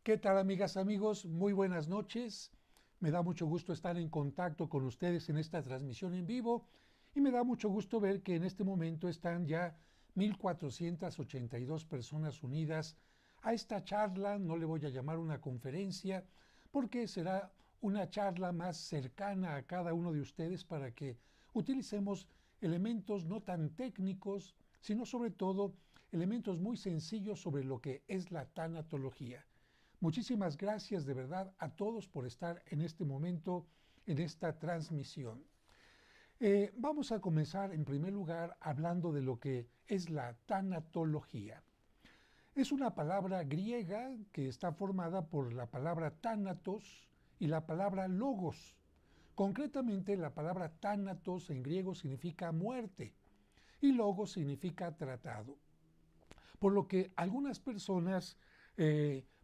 ¿Qué tal, amigas, amigos? Muy buenas noches. Me da mucho gusto estar en contacto con ustedes en esta transmisión en vivo y me da mucho gusto ver que en este momento están ya 1482 personas unidas a esta charla. No le voy a llamar una conferencia porque será una charla más cercana a cada uno de ustedes para que utilicemos elementos no tan técnicos, sino sobre todo elementos muy sencillos sobre lo que es la tanatología. Muchísimas gracias de verdad a todos por estar en este momento, en esta transmisión. Vamos a comenzar en primer lugar hablando de lo que es la tanatología. Es una palabra griega que está formada por la palabra tánatos y la palabra logos. Concretamente, la palabra tánatos en griego significa muerte y logos significa tratado. Por lo que algunas personas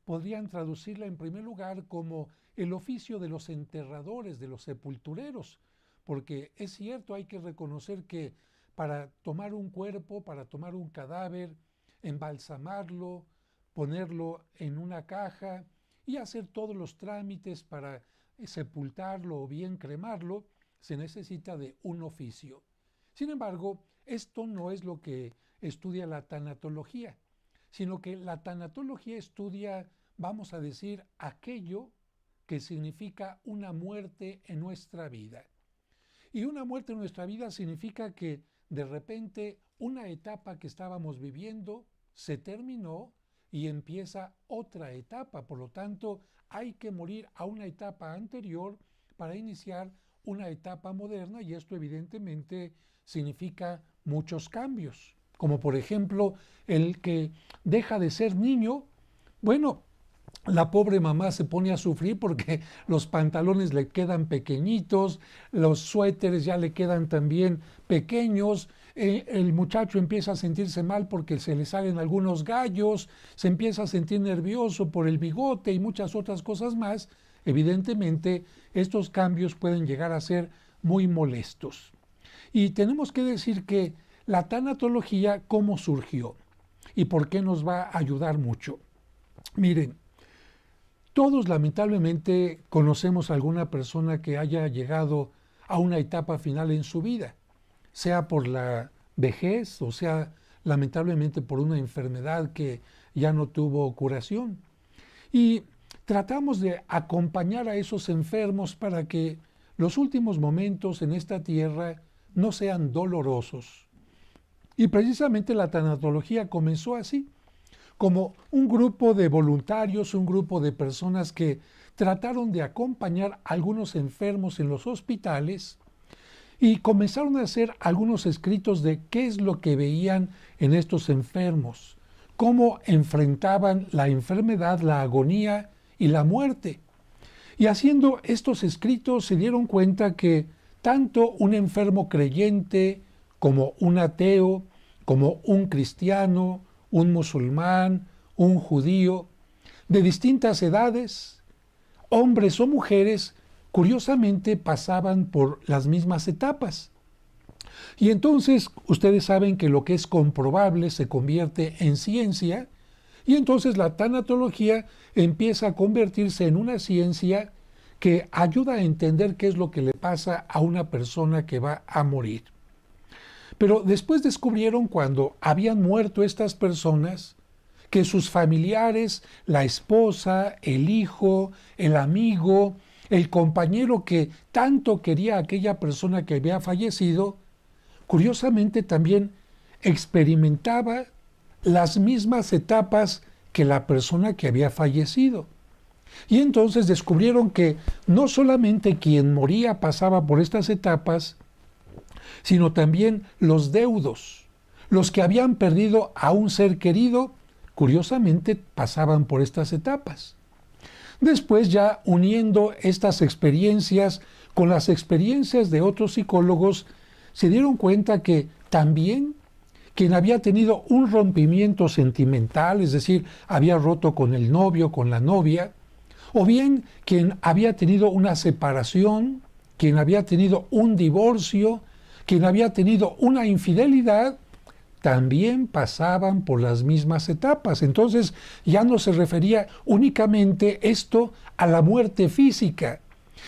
podrían traducirla en primer lugar como el oficio de los enterradores, de los sepultureros, porque es cierto, hay que reconocer que para tomar un cuerpo, para tomar un cadáver, embalsamarlo, ponerlo en una caja y hacer todos los trámites para sepultarlo o bien cremarlo, se necesita de un oficio. Sin embargo, esto no es lo que estudia la tanatología, sino que la tanatología estudia, vamos a decir, aquello que significa una muerte en nuestra vida. Y una muerte en nuestra vida significa que de repente una etapa que estábamos viviendo se terminó y empieza otra etapa. Por lo tanto, hay que morir a una etapa anterior para iniciar una etapa moderna, y esto evidentemente significa muchos cambios, como por ejemplo el que deja de ser niño. Bueno, la pobre mamá se pone a sufrir porque los pantalones le quedan pequeñitos, los suéteres ya le quedan también pequeños, el muchacho empieza a sentirse mal porque se le salen algunos gallos, se empieza a sentir nervioso por el bigote y muchas otras cosas más. Evidentemente, estos cambios pueden llegar a ser muy molestos. Y tenemos que decir que la tanatología, ¿cómo surgió? ¿Y por qué nos va a ayudar mucho? Miren, todos lamentablemente conocemos a alguna persona que haya llegado a una etapa final en su vida, sea por la vejez o sea lamentablemente por una enfermedad que ya no tuvo curación. Y tratamos de acompañar a esos enfermos para que los últimos momentos en esta tierra no sean dolorosos. Y precisamente la tanatología comenzó así, como un grupo de voluntarios, un grupo de personas que trataron de acompañar a algunos enfermos en los hospitales y comenzaron a hacer algunos escritos de qué es lo que veían en estos enfermos, cómo enfrentaban la enfermedad, la agonía y la muerte. Y haciendo estos escritos se dieron cuenta que tanto un enfermo creyente como un ateo, como un cristiano, un musulmán, un judío, de distintas edades, hombres o mujeres, curiosamente pasaban por las mismas etapas. Y entonces ustedes saben que lo que es comprobable se convierte en ciencia, y entonces la tanatología empieza a convertirse en una ciencia que ayuda a entender qué es lo que le pasa a una persona que va a morir. Pero después descubrieron, cuando habían muerto estas personas, que sus familiares, la esposa, el hijo, el amigo, el compañero que tanto quería a aquella persona que había fallecido, curiosamente también experimentaba las mismas etapas que la persona que había fallecido. Y entonces descubrieron que no solamente quien moría pasaba por estas etapas, sino también los deudos, los que habían perdido a un ser querido, curiosamente pasaban por estas etapas. Después, ya uniendo estas experiencias con las experiencias de otros psicólogos, se dieron cuenta que también quien había tenido un rompimiento sentimental, es decir, había roto con el novio, con la novia, o bien quien había tenido una separación, quien había tenido un divorcio, quien había tenido una infidelidad, también pasaban por las mismas etapas. Entonces ya no se refería únicamente esto a la muerte física,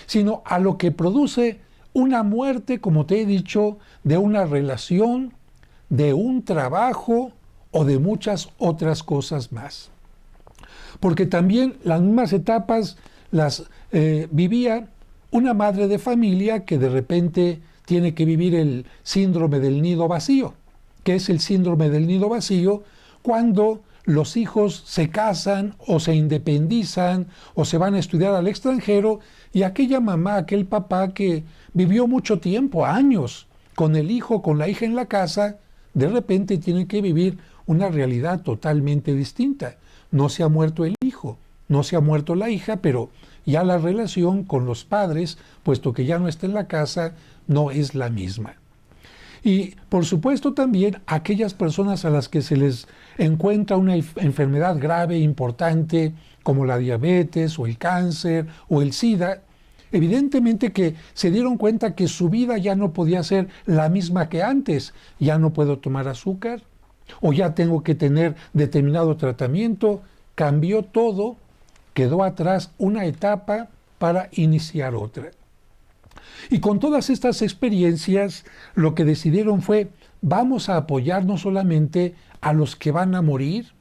sino a lo que produce una muerte, como te he dicho, de una relación, de un trabajo o de muchas otras cosas más. Porque también las mismas etapas las vivía una madre de familia que de repente tiene que vivir el síndrome del nido vacío. ¿Qué es el síndrome del nido vacío? Cuando los hijos se casan o se independizan o se van a estudiar al extranjero y aquella mamá, aquel papá que vivió mucho tiempo, años, con el hijo, con la hija en la casa, de repente tiene que vivir una realidad totalmente distinta. No se ha muerto el hijo, no se ha muerto la hija, pero ya la relación con los padres, puesto que ya no está en la casa, no es la misma. Y por supuesto también aquellas personas a las que se les encuentra una enfermedad grave, importante, como la diabetes o el cáncer o el SIDA, evidentemente que se dieron cuenta que su vida ya no podía ser la misma que antes. Ya no puedo tomar azúcar o ya tengo que tener determinado tratamiento. Cambió todo, quedó atrás una etapa para iniciar otra. Y con todas estas experiencias, lo que decidieron fue, vamos a apoyar no solamente a los que van a morir,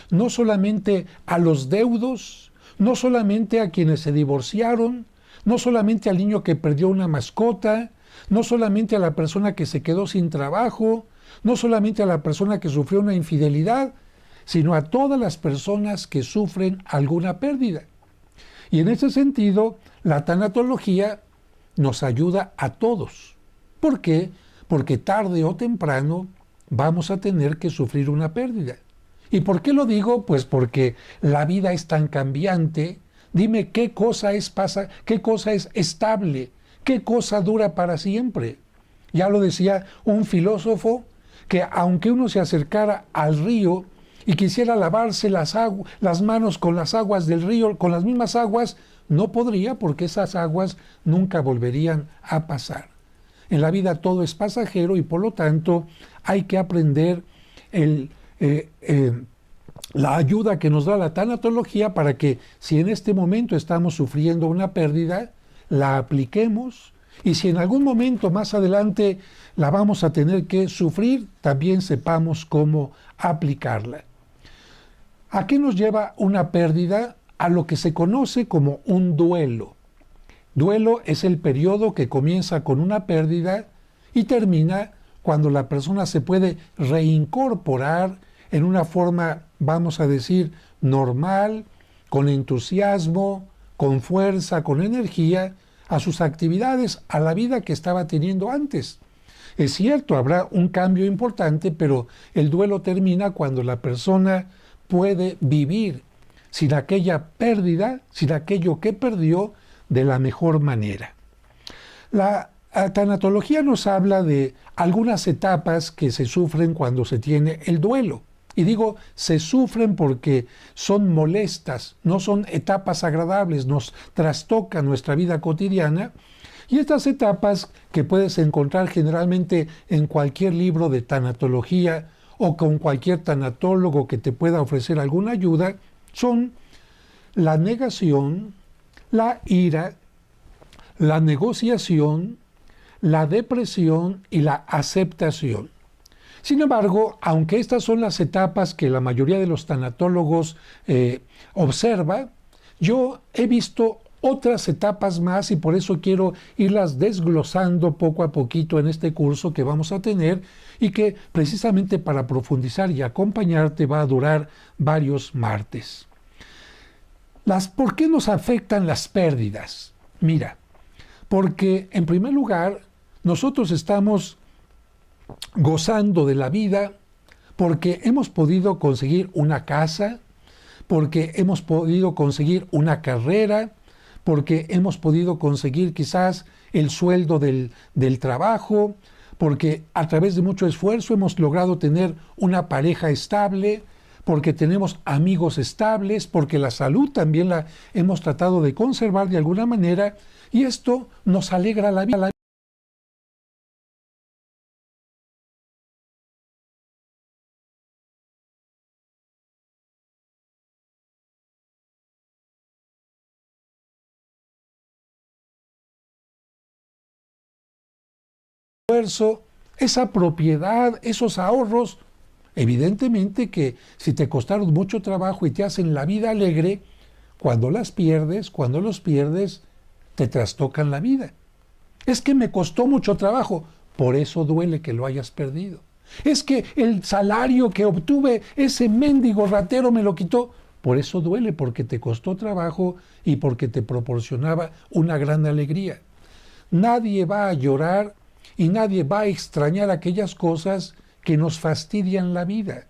no solamente a los deudos, no solamente a quienes se divorciaron, no solamente al niño que perdió una mascota, no solamente a la persona que se quedó sin trabajo, no solamente a la persona que sufrió una infidelidad, sino a todas las personas que sufren alguna pérdida. Y en ese sentido, la tanatología nos ayuda a todos. ¿Por qué? Porque tarde o temprano vamos a tener que sufrir una pérdida. ¿Y por qué lo digo? Pues porque la vida es tan cambiante. Dime qué cosa es estable, qué cosa dura para siempre. Ya lo decía un filósofo, que aunque uno se acercara al río y quisiera lavarse las manos con las aguas del río, con las mismas aguas, no podría, porque esas aguas nunca volverían a pasar. En la vida todo es pasajero y por lo tanto hay que aprender la ayuda que nos da la tanatología para que si en este momento estamos sufriendo una pérdida, la apliquemos y si en algún momento más adelante la vamos a tener que sufrir, también sepamos cómo aplicarla. ¿A qué nos lleva una pérdida? A lo que se conoce como un duelo. Duelo es el periodo que comienza con una pérdida y termina cuando la persona se puede reincorporar en una forma, vamos a decir, normal, con entusiasmo, con fuerza, con energía, a sus actividades, a la vida que estaba teniendo antes. Es cierto, habrá un cambio importante, pero el duelo termina cuando la persona puede vivir sin aquella pérdida, sin aquello que perdió, de la mejor manera. La tanatología nos habla de algunas etapas que se sufren cuando se tiene el duelo. Y digo, se sufren porque son molestas, no son etapas agradables, nos trastocan nuestra vida cotidiana. Y estas etapas que puedes encontrar generalmente en cualquier libro de tanatología o con cualquier tanatólogo que te pueda ofrecer alguna ayuda, son la negación, la ira, la negociación, la depresión y la aceptación. Sin embargo, aunque estas son las etapas que la mayoría de los tanatólogos observa, yo he visto otras etapas más y por eso quiero irlas desglosando poco a poquito en este curso que vamos a tener y que precisamente para profundizar y acompañarte va a durar varios martes. ¿Por qué nos afectan las pérdidas? Mira, porque en primer lugar nosotros estamos gozando de la vida porque hemos podido conseguir una casa, porque hemos podido conseguir una carrera, porque hemos podido conseguir quizás el sueldo del trabajo, porque a través de mucho esfuerzo hemos logrado tener una pareja estable, porque tenemos amigos estables, porque la salud también la hemos tratado de conservar de alguna manera, y esto nos alegra la vida. esfuerzo, esa propiedad, esos ahorros, evidentemente que si te costaron mucho trabajo y te hacen la vida alegre, cuando los pierdes, te trastocan la vida. Es que me costó mucho trabajo, por eso duele que lo hayas perdido. Es que el salario que obtuve, ese mendigo ratero me lo quitó, por eso duele, porque te costó trabajo y porque te proporcionaba una gran alegría. Nadie va a llorar y nadie va a extrañar aquellas cosas que nos fastidian la vida,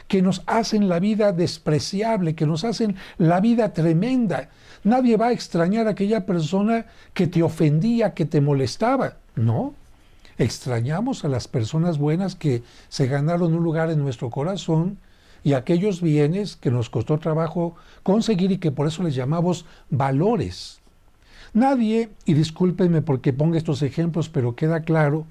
que nos hacen la vida despreciable, que nos hacen la vida tremenda. Nadie va a extrañar a aquella persona que te ofendía, que te molestaba. No, extrañamos a las personas buenas que se ganaron un lugar en nuestro corazón y aquellos bienes que nos costó trabajo conseguir y que por eso les llamamos valores. Nadie, y discúlpenme porque pongo estos ejemplos, pero queda claro,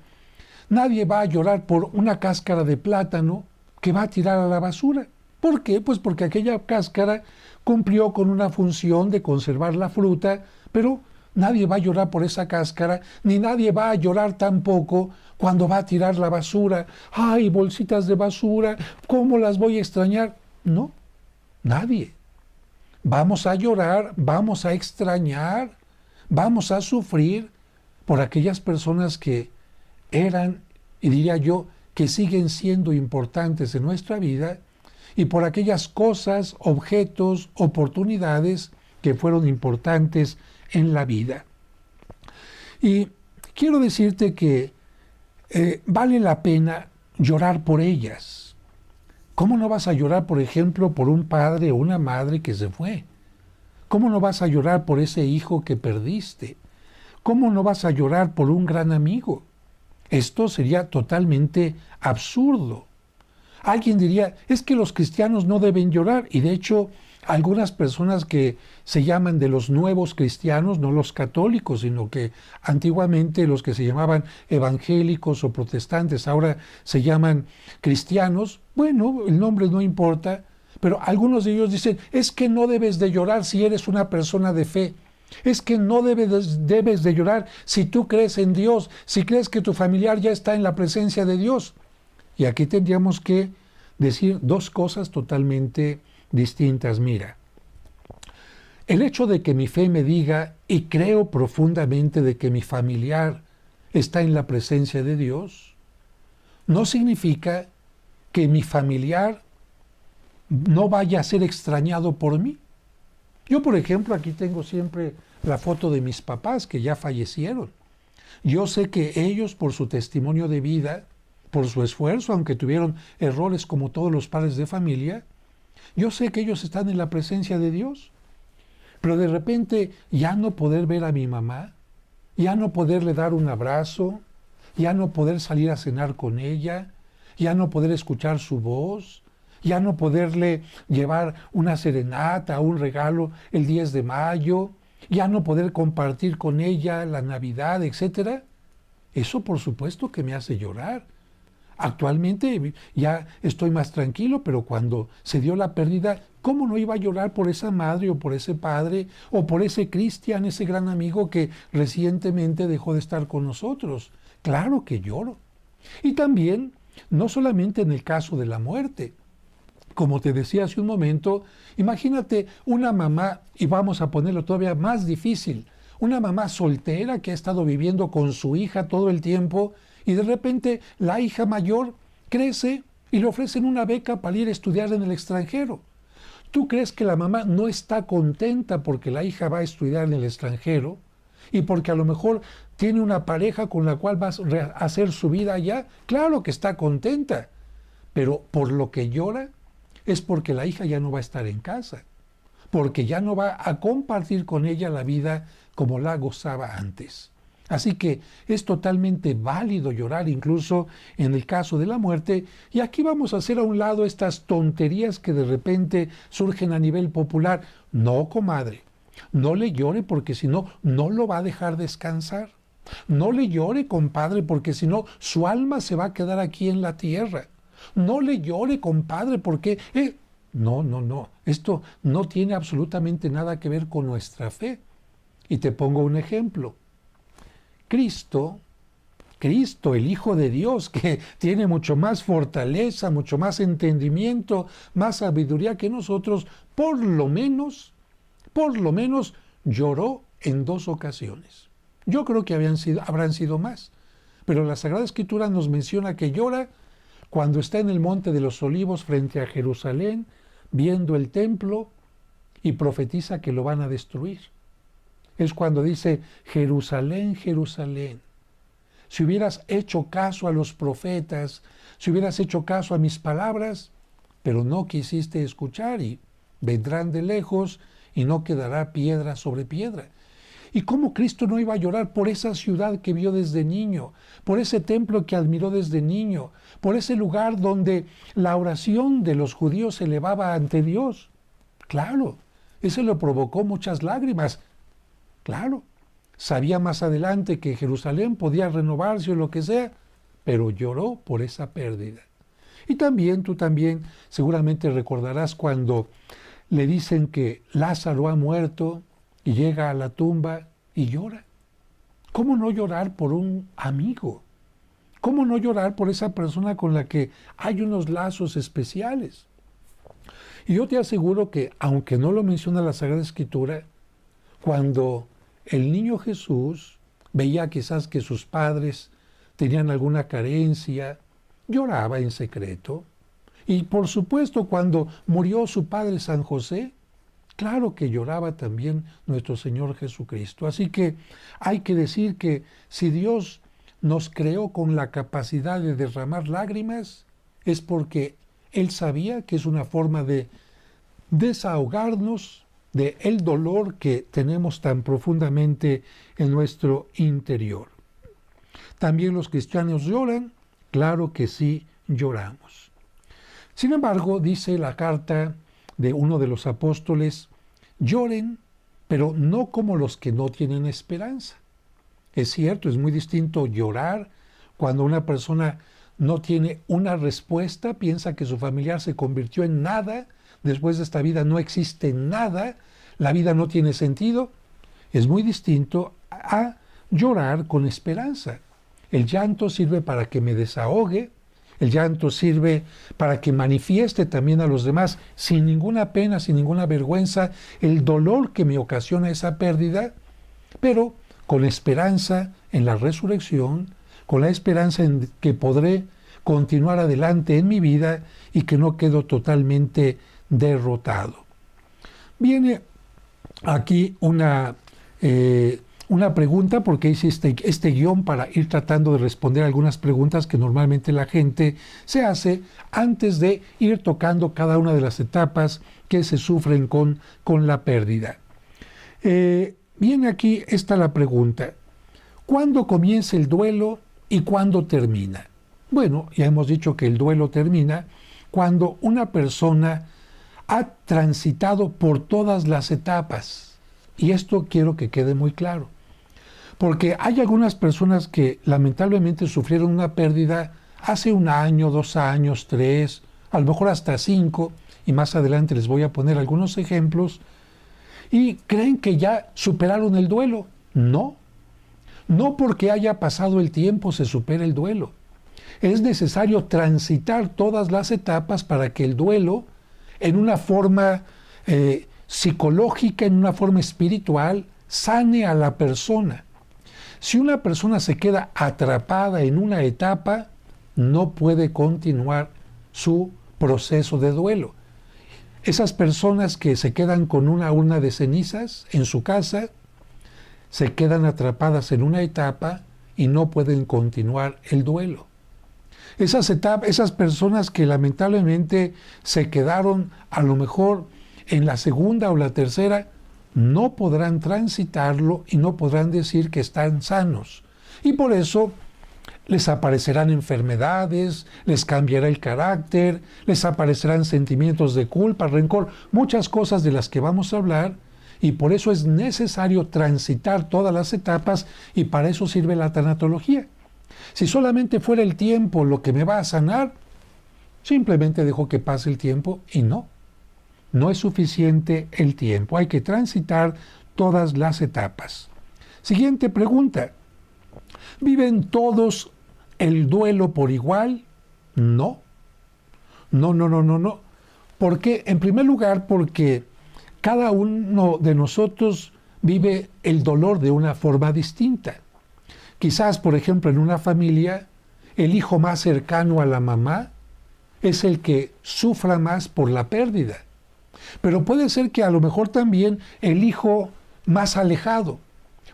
nadie va a llorar por una cáscara de plátano que va a tirar a la basura. ¿Por qué? Pues porque aquella cáscara cumplió con una función de conservar la fruta, pero nadie va a llorar por esa cáscara, ni nadie va a llorar tampoco cuando va a tirar la basura. ¡Ay, bolsitas de basura! ¿Cómo las voy a extrañar? No, nadie. Vamos a llorar, vamos a extrañar, vamos a sufrir por aquellas personas que eran, y diría yo, que siguen siendo importantes en nuestra vida, y por aquellas cosas, objetos, oportunidades que fueron importantes en la vida. Y quiero decirte que vale la pena llorar por ellas. ¿Cómo no vas a llorar, por ejemplo, por un padre o una madre que se fue? ¿Cómo no vas a llorar por ese hijo que perdiste? ¿Cómo no vas a llorar por un gran amigo? Esto sería totalmente absurdo. Alguien diría, es que los cristianos no deben llorar, y de hecho algunas personas que se llaman de los nuevos cristianos, no los católicos, sino que antiguamente los que se llamaban evangélicos o protestantes, ahora se llaman cristianos, bueno, el nombre no importa, pero algunos de ellos dicen, es que no debes de llorar si eres una persona de fe. Es que no debes de llorar si tú crees en Dios, si crees que tu familiar ya está en la presencia de Dios. Y aquí tendríamos que decir dos cosas totalmente distintas. Mira, el hecho de que mi fe me diga y creo profundamente de que mi familiar está en la presencia de Dios, no significa que mi familiar no vaya a ser extrañado por mí. Yo, por ejemplo, aquí tengo siempre la foto de mis papás que ya fallecieron. Yo sé que ellos, por su testimonio de vida, por su esfuerzo, aunque tuvieron errores como todos los padres de familia, yo sé que ellos están en la presencia de Dios. Pero de repente ya no poder ver a mi mamá, ya no poderle dar un abrazo, ya no poder salir a cenar con ella, ya no poder escuchar su voz, ya no poderle llevar una serenata, un regalo el 10 de mayo, ya no poder compartir con ella la Navidad, etc. Eso por supuesto que me hace llorar. Actualmente ya estoy más tranquilo, pero cuando se dio la pérdida, ¿cómo no iba a llorar por esa madre o por ese padre o por ese Cristian, ese gran amigo que recientemente dejó de estar con nosotros? Claro que lloro. Y también, no solamente en el caso de la muerte. Como te decía hace un momento, imagínate una mamá, y vamos a ponerlo todavía más difícil, una mamá soltera que ha estado viviendo con su hija todo el tiempo y de repente la hija mayor crece y le ofrecen una beca para ir a estudiar en el extranjero. ¿Tú crees que la mamá no está contenta porque la hija va a estudiar en el extranjero y porque a lo mejor tiene una pareja con la cual va a hacer su vida allá? Claro que está contenta, pero por lo que llora es porque la hija ya no va a estar en casa, porque ya no va a compartir con ella la vida como la gozaba antes. Así que es totalmente válido llorar incluso en el caso de la muerte, y aquí vamos a hacer a un lado estas tonterías que de repente surgen a nivel popular. No, comadre, no le llore porque si no, no lo va a dejar descansar. No le llore, compadre, porque si no, su alma se va a quedar aquí en la tierra. No le llore, compadre, porque... No. Esto no tiene absolutamente nada que ver con nuestra fe. Y te pongo un ejemplo. Cristo, Cristo, el Hijo de Dios, que tiene mucho más fortaleza, mucho más entendimiento, más sabiduría que nosotros, por lo menos lloró en 2 ocasiones. Yo creo que habrán sido más, pero la Sagrada Escritura nos menciona que llora cuando está en el Monte de los Olivos frente a Jerusalén, viendo el templo y profetiza que lo van a destruir. Es cuando dice: Jerusalén, Jerusalén, si hubieras hecho caso a los profetas, si hubieras hecho caso a mis palabras, pero no quisiste escuchar, y vendrán de lejos y no quedará piedra sobre piedra. ¿Y cómo Cristo no iba a llorar por esa ciudad que vio desde niño, por ese templo que admiró desde niño, por ese lugar donde la oración de los judíos se elevaba ante Dios? Claro, eso le provocó muchas lágrimas. Claro, sabía más adelante que Jerusalén podía renovarse o lo que sea, pero lloró por esa pérdida. Y también, tú también seguramente recordarás cuando le dicen que Lázaro ha muerto y llega a la tumba y llora. ¿Cómo no llorar por un amigo? ¿Cómo no llorar por esa persona con la que hay unos lazos especiales? Y yo te aseguro que, aunque no lo menciona la Sagrada Escritura, cuando el niño Jesús veía quizás que sus padres tenían alguna carencia, lloraba en secreto. Y por supuesto, cuando murió su padre San José, claro que lloraba también nuestro Señor Jesucristo. Así que hay que decir que si Dios nos creó con la capacidad de derramar lágrimas, es porque Él sabía que es una forma de desahogarnos de el dolor que tenemos tan profundamente en nuestro interior. ¿También los cristianos lloran? Claro que sí, lloramos. Sin embargo, dice la carta de uno de los apóstoles: lloren, pero no como los que no tienen esperanza. Es cierto, es muy distinto llorar cuando una persona no tiene una respuesta, piensa que su familiar se convirtió en nada, después de esta vida no existe nada, la vida no tiene sentido. Es muy distinto a llorar con esperanza. El llanto sirve para que me desahogue, el llanto sirve para que manifieste también a los demás, sin ninguna pena, sin ninguna vergüenza, el dolor que me ocasiona esa pérdida, pero con esperanza en la resurrección, con la esperanza en que podré continuar adelante en mi vida y que no quedo totalmente derrotado. Viene aquí una pregunta, porque hice este guión para ir tratando de responder algunas preguntas que normalmente la gente se hace antes de ir tocando cada una de las etapas que se sufren con la pérdida. Viene aquí la pregunta: ¿cuándo comienza el duelo y cuándo termina? Bueno, ya hemos dicho que el duelo termina cuando una persona ha transitado por todas las etapas. Y esto quiero que quede muy claro. Porque hay algunas personas que lamentablemente sufrieron una pérdida hace 1 año, 2 años, 3, a lo mejor hasta 5, y más adelante les voy a poner algunos ejemplos, y creen que ya superaron el duelo. No, no porque haya pasado el tiempo se supera el duelo. Es necesario transitar todas las etapas para que el duelo, en una forma psicológica, en una forma espiritual, sane a la persona. Si una persona se queda atrapada en una etapa, no puede continuar su proceso de duelo. Esas personas que se quedan con una urna de cenizas en su casa, se quedan atrapadas en una etapa y no pueden continuar el duelo. Esas personas que lamentablemente se quedaron a lo mejor en la segunda o la tercera, no podrán transitarlo y no podrán decir que están sanos. Y por eso les aparecerán enfermedades, les cambiará el carácter, les aparecerán sentimientos de culpa, rencor, muchas cosas de las que vamos a hablar, y por eso es necesario transitar todas las etapas, y para eso sirve la tanatología. Si solamente fuera el tiempo lo que me va a sanar, simplemente dejo que pase el tiempo, y no es suficiente el tiempo, hay que transitar todas las etapas. Siguiente pregunta: ¿Viven todos el duelo por igual? No. No, no, no, no, no. ¿Por qué? En primer lugar, porque cada uno de nosotros vive el dolor de una forma distinta. Quizás, por ejemplo, en una familia, el hijo más cercano a la mamá es el que sufra más por la pérdida. Pero puede ser que a lo mejor también el hijo más alejado,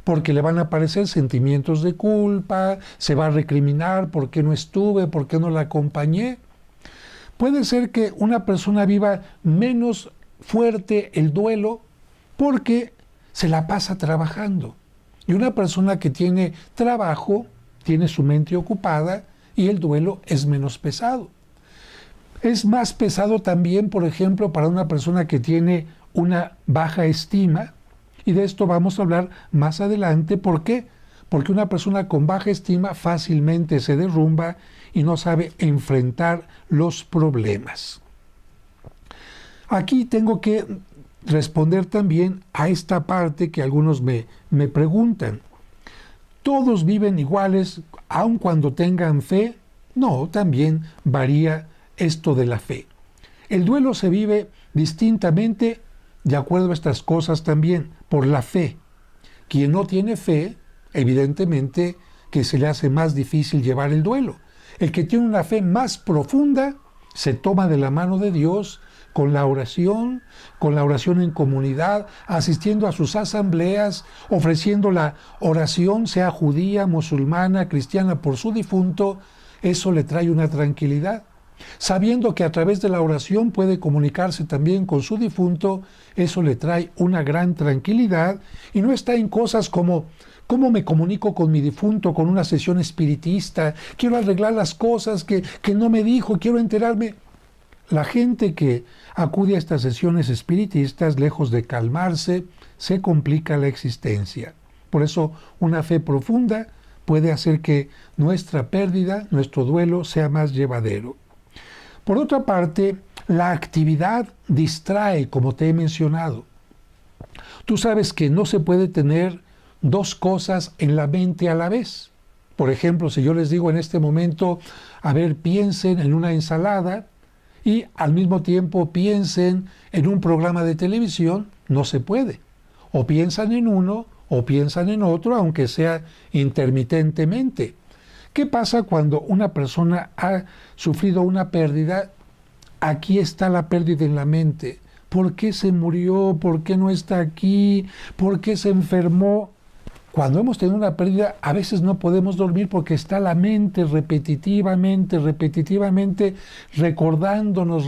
porque le van a aparecer sentimientos de culpa, se va a recriminar por qué no estuve, por qué no la acompañé. Puede ser que una persona viva menos fuerte el duelo porque se la pasa trabajando. Y una persona que tiene trabajo, tiene su mente ocupada y el duelo es menos pesado. Es más pesado también, por ejemplo, para una persona que tiene una baja estima, y de esto vamos a hablar más adelante. ¿Por qué? Porque una persona con baja estima fácilmente se derrumba y no sabe enfrentar los problemas. Aquí tengo que responder también a esta parte que algunos me preguntan. ¿Todos viven iguales aun cuando tengan fe? No, también varía esto de la fe. El duelo se vive distintamente de acuerdo a estas cosas también, por la fe. Quien no tiene fe, evidentemente que se le hace más difícil llevar el duelo. El que tiene una fe más profunda se toma de la mano de Dios con la oración en comunidad, asistiendo a sus asambleas, ofreciendo la oración, sea judía, musulmana, cristiana, por su difunto. Eso le trae una tranquilidad. Sabiendo que a través de la oración puede comunicarse también con su difunto, eso le trae una gran tranquilidad y no está en cosas como ¿cómo me comunico con mi difunto con una sesión espiritista? Quiero arreglar las cosas que no me dijo, quiero enterarme. La gente que acude a estas sesiones espiritistas, lejos de calmarse, se complica la existencia. Por eso, una fe profunda puede hacer que nuestra pérdida, nuestro duelo, sea más llevadero. Por otra parte, la actividad distrae, como te he mencionado. Tú sabes que no se puede tener dos cosas en la mente a la vez. Por ejemplo, si yo les digo en este momento, a ver, piensen en una ensalada y al mismo tiempo piensen en un programa de televisión, no se puede. O piensan en uno o piensan en otro, aunque sea intermitentemente. ¿Qué pasa cuando una persona ha sufrido una pérdida? Aquí está la pérdida en la mente. ¿Por qué se murió? ¿Por qué no está aquí? ¿Por qué se enfermó? Cuando hemos tenido una pérdida, a veces no podemos dormir porque está la mente repetitivamente recordándonos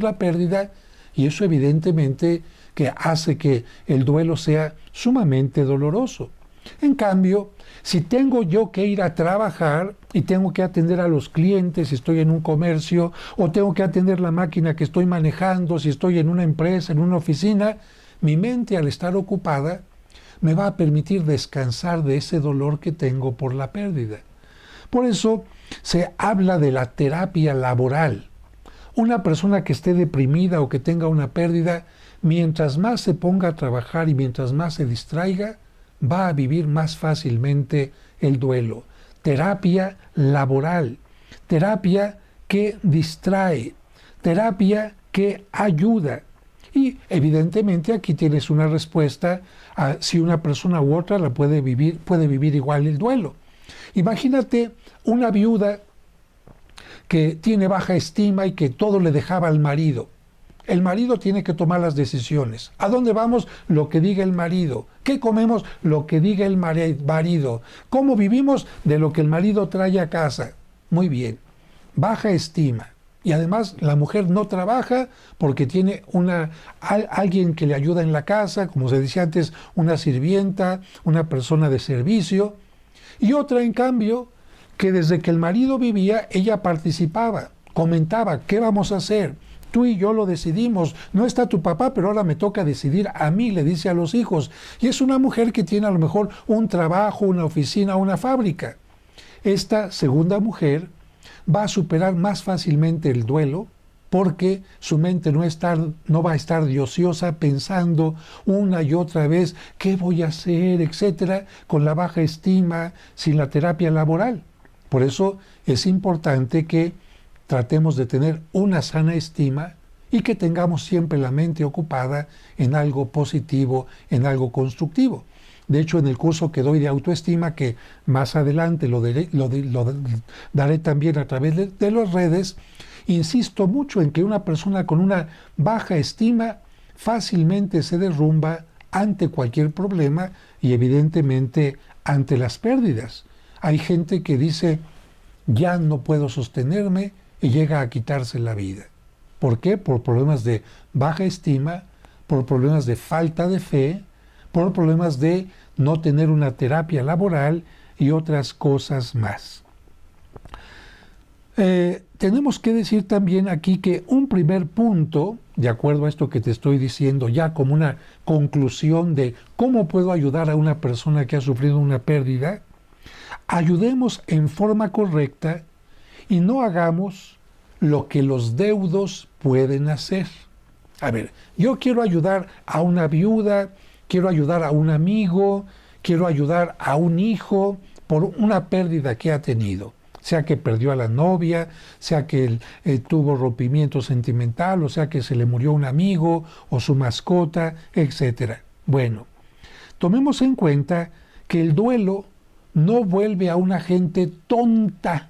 la pérdida, y eso evidentemente que hace que el duelo sea sumamente doloroso. En cambio, si tengo yo que ir a trabajar y tengo que atender a los clientes si estoy en un comercio, o tengo que atender la máquina que estoy manejando si estoy en una empresa, en una oficina, mi mente, al estar ocupada, me va a permitir descansar de ese dolor que tengo por la pérdida. Por eso se habla de la terapia laboral. Una persona que esté deprimida o que tenga una pérdida, mientras más se ponga a trabajar y mientras más se distraiga, va a vivir más fácilmente el duelo. Terapia laboral, terapia que distrae, terapia que ayuda. Y evidentemente aquí tienes una respuesta a si una persona u otra puede vivir igual el duelo. Imagínate una viuda que tiene baja estima y que todo le dejaba al marido. El marido tiene que tomar las decisiones. ¿A dónde vamos? Lo que diga el marido. ¿Qué comemos? Lo que diga el marido. ¿Cómo vivimos? De lo que el marido trae a casa. Muy bien. Baja estima. Y además la mujer no trabaja porque tiene alguien que le ayuda en la casa, como se decía antes, una sirvienta, una persona de servicio. Y otra, en cambio, que desde que el marido vivía, ella participaba, comentaba, ¿qué vamos a hacer? Tú y yo lo decidimos, no está tu papá, pero ahora me toca decidir a mí, le dice a los hijos. Y es una mujer que tiene a lo mejor un trabajo, una oficina, una fábrica. Esta segunda mujer va a superar más fácilmente el duelo porque su mente no va a estar de ociosa pensando una y otra vez qué voy a hacer, etcétera, con la baja estima, sin la terapia laboral. Por eso es importante que tratemos de tener una sana estima y que tengamos siempre la mente ocupada en algo positivo, en algo constructivo. De hecho, en el curso que doy de autoestima, que más adelante lo daré también a través de las redes, insisto mucho en que una persona con una baja estima fácilmente se derrumba ante cualquier problema y evidentemente ante las pérdidas. Hay gente que dice, ya no puedo sostenerme y llega a quitarse la vida. ¿Por qué? Por problemas de baja estima, por problemas de falta de fe, por problemas de no tener una terapia laboral y otras cosas más. Tenemos que decir también aquí que un primer punto, de acuerdo a esto que te estoy diciendo, ya como una conclusión de cómo puedo ayudar a una persona que ha sufrido una pérdida, ayudemos en forma correcta y no hagamos lo que los deudos pueden hacer. A ver, yo quiero ayudar a una viuda, quiero ayudar a un amigo, quiero ayudar a un hijo por una pérdida que ha tenido, sea que perdió a la novia, sea que tuvo rompimiento sentimental, o sea que se le murió un amigo o su mascota, etc. Bueno, tomemos en cuenta que el duelo no vuelve a una gente tonta,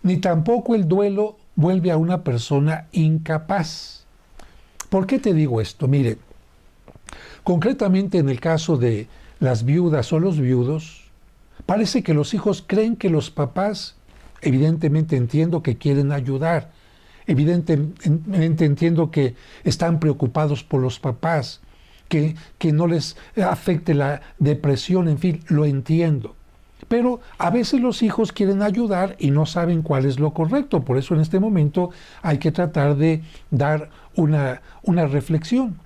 ni tampoco el duelo vuelve a una persona incapaz. ¿Por qué te digo esto? Mire, concretamente en el caso de las viudas o los viudos, parece que los hijos creen que los papás, evidentemente entiendo que quieren ayudar, evidentemente entiendo que están preocupados por los papás, que no les afecte la depresión, en fin, lo entiendo. Pero a veces los hijos quieren ayudar y no saben cuál es lo correcto. Por eso en este momento hay que tratar de dar una reflexión.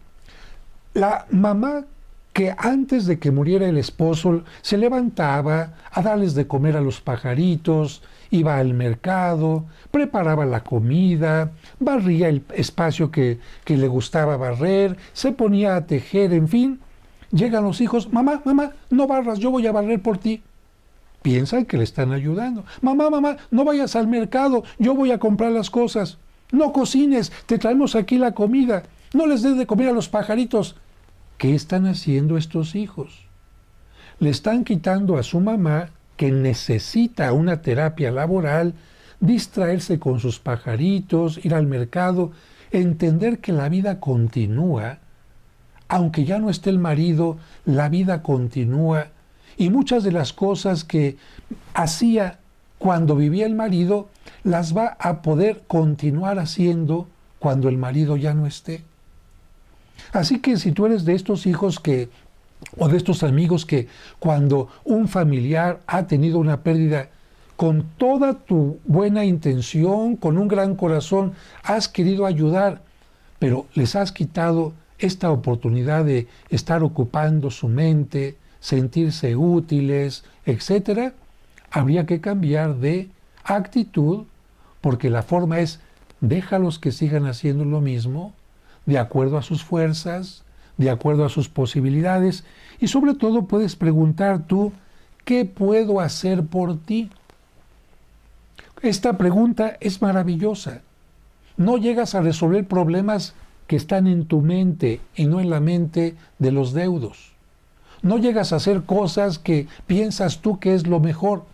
La mamá que antes de que muriera el esposo se levantaba a darles de comer a los pajaritos, iba al mercado, preparaba la comida, barría el espacio que le gustaba barrer, se ponía a tejer, en fin. Llegan los hijos, mamá, no barras, yo voy a barrer por ti. Piensan que le están ayudando. Mamá, no vayas al mercado, yo voy a comprar las cosas. No cocines, te traemos aquí la comida. No les des de comer a los pajaritos. ¿Qué están haciendo estos hijos? Le están quitando a su mamá, que necesita una terapia laboral, distraerse con sus pajaritos, ir al mercado, entender que la vida continúa. Aunque ya no esté el marido, la vida continúa. Y muchas de las cosas que hacía cuando vivía el marido, las va a poder continuar haciendo cuando el marido ya no esté. Así que si tú eres de estos hijos o de estos amigos que cuando un familiar ha tenido una pérdida, con toda tu buena intención, con un gran corazón, has querido ayudar, pero les has quitado esta oportunidad de estar ocupando su mente, sentirse útiles, etc., habría que cambiar de actitud, porque la forma es, déjalos que sigan haciendo lo mismo, de acuerdo a sus fuerzas, de acuerdo a sus posibilidades, y sobre todo puedes preguntar tú, ¿qué puedo hacer por ti? Esta pregunta es maravillosa. No llegas a resolver problemas que están en tu mente y no en la mente de los deudos. No llegas a hacer cosas que piensas tú que es lo mejor.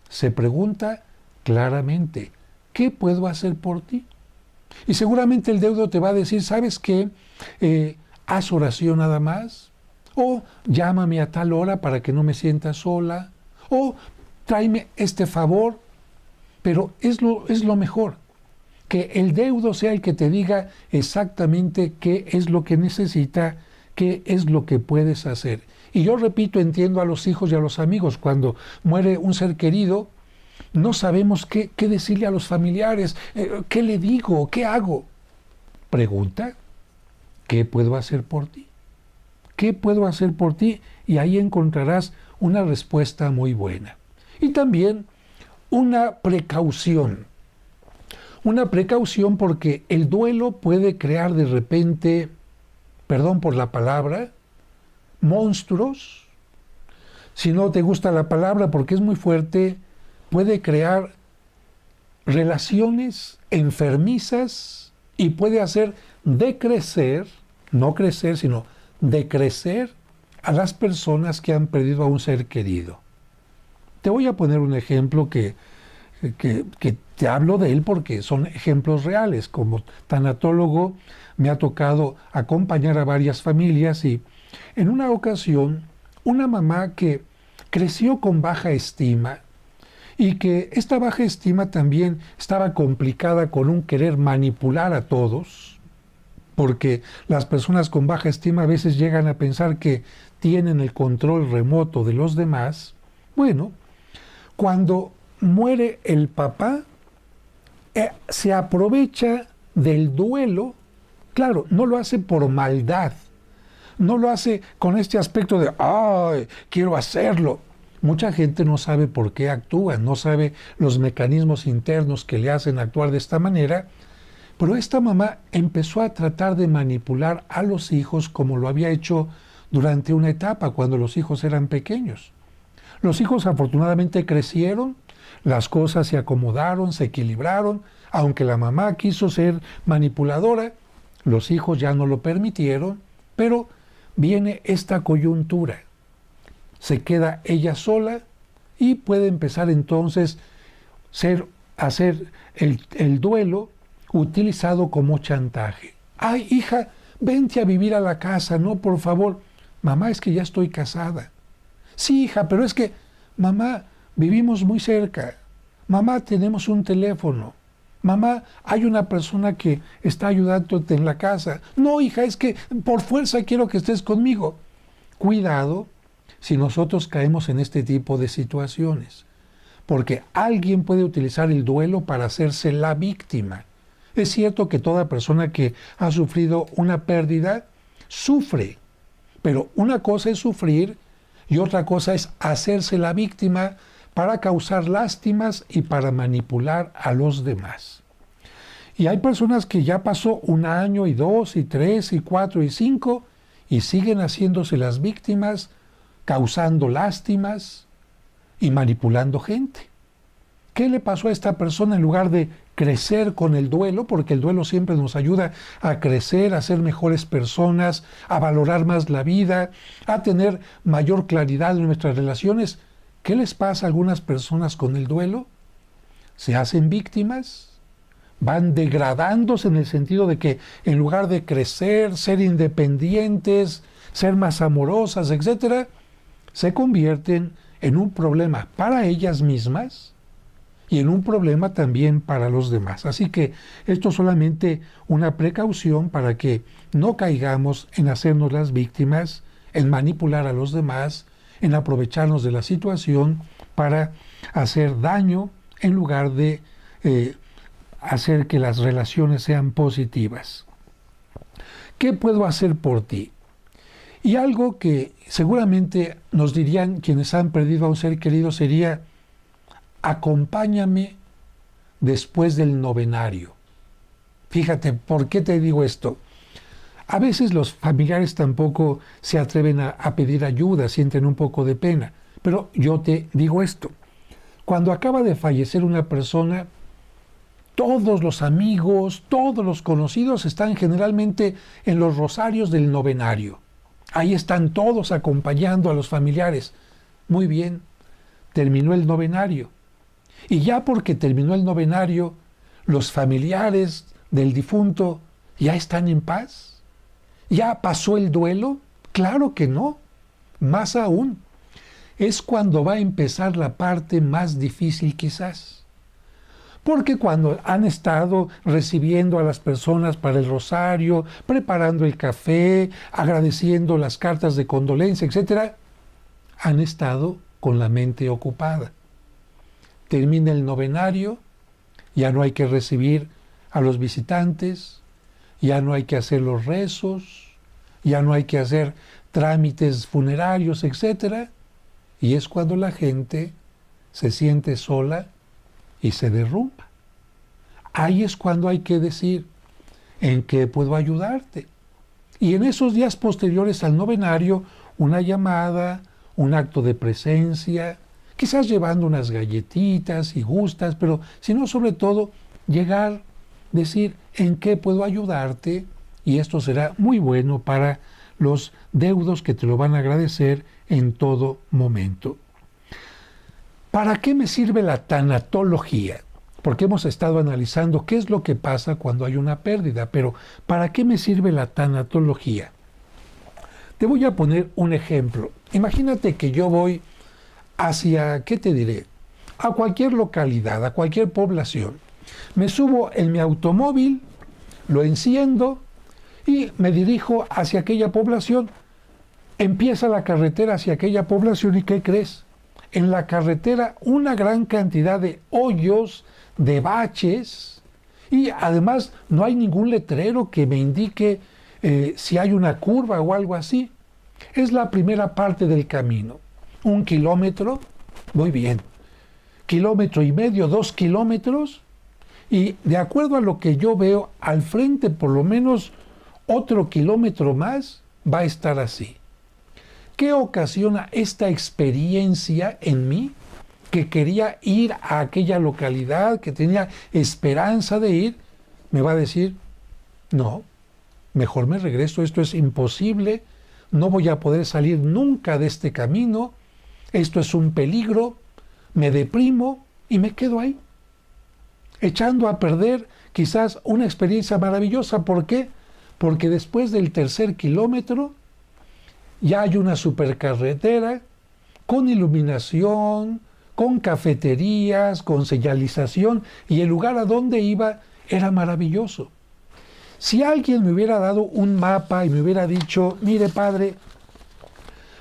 Se pregunta claramente, ¿qué puedo hacer por ti? Y seguramente el deudo te va a decir, ¿sabes qué? Haz oración nada más. O llámame a tal hora para que no me sienta sola. O tráeme este favor. Pero es lo mejor. Que el deudo sea el que te diga exactamente qué es lo que necesita, qué es lo que puedes hacer. Y yo repito, entiendo a los hijos y a los amigos. Cuando muere un ser querido, no sabemos qué decirle a los familiares. ¿Qué le digo? ¿Qué hago? Pregunta, ¿qué puedo hacer por ti? ¿Qué puedo hacer por ti? Y ahí encontrarás una respuesta muy buena. Y también una precaución. Una precaución porque el duelo puede crear de repente, perdón por la palabra, monstruos. Si no te gusta la palabra porque es muy fuerte, puede crear relaciones enfermizas y puede hacer decrecer, no crecer, sino decrecer a las personas que han perdido a un ser querido. Te voy a poner un ejemplo que te hablo de él porque son ejemplos reales. Como tanatólogo me ha tocado acompañar a varias familias y en una ocasión una mamá que creció con baja estima y que esta baja estima también estaba complicada con un querer manipular a todos, porque las personas con baja estima a veces llegan a pensar que tienen el control remoto de los demás. Bueno, cuando muere el papá, se aprovecha del duelo. Claro, no lo hace por maldad, no lo hace con este aspecto de, ay, quiero hacerlo. Mucha gente no sabe por qué actúa, no sabe los mecanismos internos que le hacen actuar de esta manera, pero esta mamá empezó a tratar de manipular a los hijos como lo había hecho durante una etapa cuando los hijos eran pequeños. Los hijos afortunadamente crecieron, las cosas se acomodaron, se equilibraron, aunque la mamá quiso ser manipuladora, los hijos ya no lo permitieron, pero viene esta coyuntura. Se queda ella sola y puede empezar entonces a hacer el duelo utilizado como chantaje. Ay, hija, vente a vivir a la casa, no, por favor. Mamá, es que ya estoy casada. Sí, hija, pero es que, mamá, vivimos muy cerca. Mamá, tenemos un teléfono. Mamá, hay una persona que está ayudándote en la casa. No, hija, es que por fuerza quiero que estés conmigo. Cuidado si nosotros caemos en este tipo de situaciones, porque alguien puede utilizar el duelo para hacerse la víctima. Es cierto que toda persona que ha sufrido una pérdida sufre, pero una cosa es sufrir y otra cosa es hacerse la víctima para causar lástimas y para manipular a los demás. Y hay personas que ya pasó 1 año y 2 y 3 y 4 y 5 y siguen haciéndose las víctimas, causando lástimas y manipulando gente. ¿Qué le pasó a esta persona en lugar de crecer con el duelo? Porque el duelo siempre nos ayuda a crecer, a ser mejores personas, a valorar más la vida, a tener mayor claridad en nuestras relaciones. ¿Qué les pasa a algunas personas con el duelo? Se hacen víctimas, van degradándose en el sentido de que en lugar de crecer, ser independientes, ser más amorosas, etc., se convierten en un problema para ellas mismas y en un problema también para los demás. Así que esto es solamente una precaución para que no caigamos en hacernos las víctimas, en manipular a los demás, en aprovecharnos de la situación para hacer daño en lugar de hacer que las relaciones sean positivas. ¿Qué puedo hacer por ti? Y algo que seguramente nos dirían quienes han perdido a un ser querido sería: acompáñame después del novenario. Fíjate, ¿por qué te digo esto? A veces los familiares tampoco se atreven a pedir ayuda, sienten un poco de pena. Pero yo te digo esto: cuando acaba de fallecer una persona, todos los amigos, todos los conocidos están generalmente en los rosarios del novenario. Ahí están todos acompañando a los familiares. Muy bien, terminó el novenario. Y ya porque terminó el novenario, los familiares del difunto ya están en paz. ¿Ya pasó el duelo? Claro que no. Más aún, es cuando va a empezar la parte más difícil quizás. Porque cuando han estado recibiendo a las personas para el rosario, preparando el café, agradeciendo las cartas de condolencia, etc., han estado con la mente ocupada. Termina el novenario, ya no hay que recibir a los visitantes, ya no hay que hacer los rezos, ya no hay que hacer trámites funerarios, etc., y es cuando la gente se siente sola y se derrumba. ahí es cuando hay que decir, ¿en qué puedo ayudarte? Y en esos días posteriores al novenario, una llamada, un acto de presencia, quizás llevando unas galletitas y gustas, pero si no, sobre todo, llegar, decir, ¿en qué puedo ayudarte? Y esto será muy bueno para los deudos que te lo van a agradecer en todo momento. ¿Para qué me sirve la tanatología? Porque hemos estado analizando qué es lo que pasa cuando hay una pérdida, pero ¿para qué me sirve la tanatología? Te voy a poner un ejemplo. Imagínate que yo voy hacia, ¿qué te diré? A cualquier localidad, a cualquier población. Me subo en mi automóvil, lo enciendo y me dirijo hacia aquella población. Empieza la carretera hacia aquella población y ¿qué crees? En la carretera una gran cantidad de hoyos, de baches, y además no hay ningún letrero que me indique si hay una curva o algo así. Es la primera parte del camino. 1 kilómetro, muy bien. 1,5 kilómetros, 2 kilómetros, y de acuerdo a lo que yo veo, al frente por lo menos otro kilómetro más va a estar así. ¿Qué ocasiona esta experiencia en mí? Que quería ir a aquella localidad, que tenía esperanza de ir, me va a decir, no, mejor me regreso, esto es imposible, no voy a poder salir nunca de este camino, esto es un peligro, me deprimo y me quedo ahí, echando a perder quizás una experiencia maravillosa. ¿Por qué? Porque después del 3er kilómetro ya hay una supercarretera con iluminación, con cafeterías, con señalización, y el lugar a donde iba era maravilloso. Si alguien me hubiera dado un mapa y me hubiera dicho, mire padre,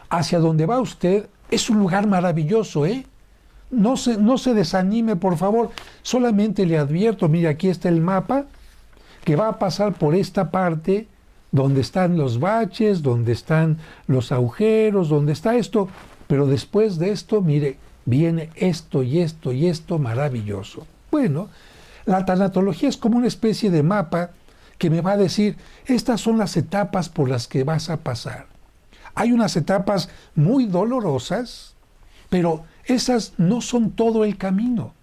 hacia donde va usted es un lugar maravilloso, ¿eh? No se desanime, por favor, solamente le advierto, mire, aquí está el mapa, que va a pasar por esta parte, donde están los baches, donde están los agujeros, donde está esto, pero después de esto, mire, viene esto y esto y esto maravilloso. Bueno, la tanatología es como una especie de mapa que me va a decir, estas son las etapas por las que vas a pasar. Hay unas etapas muy dolorosas, pero esas no son todo el camino.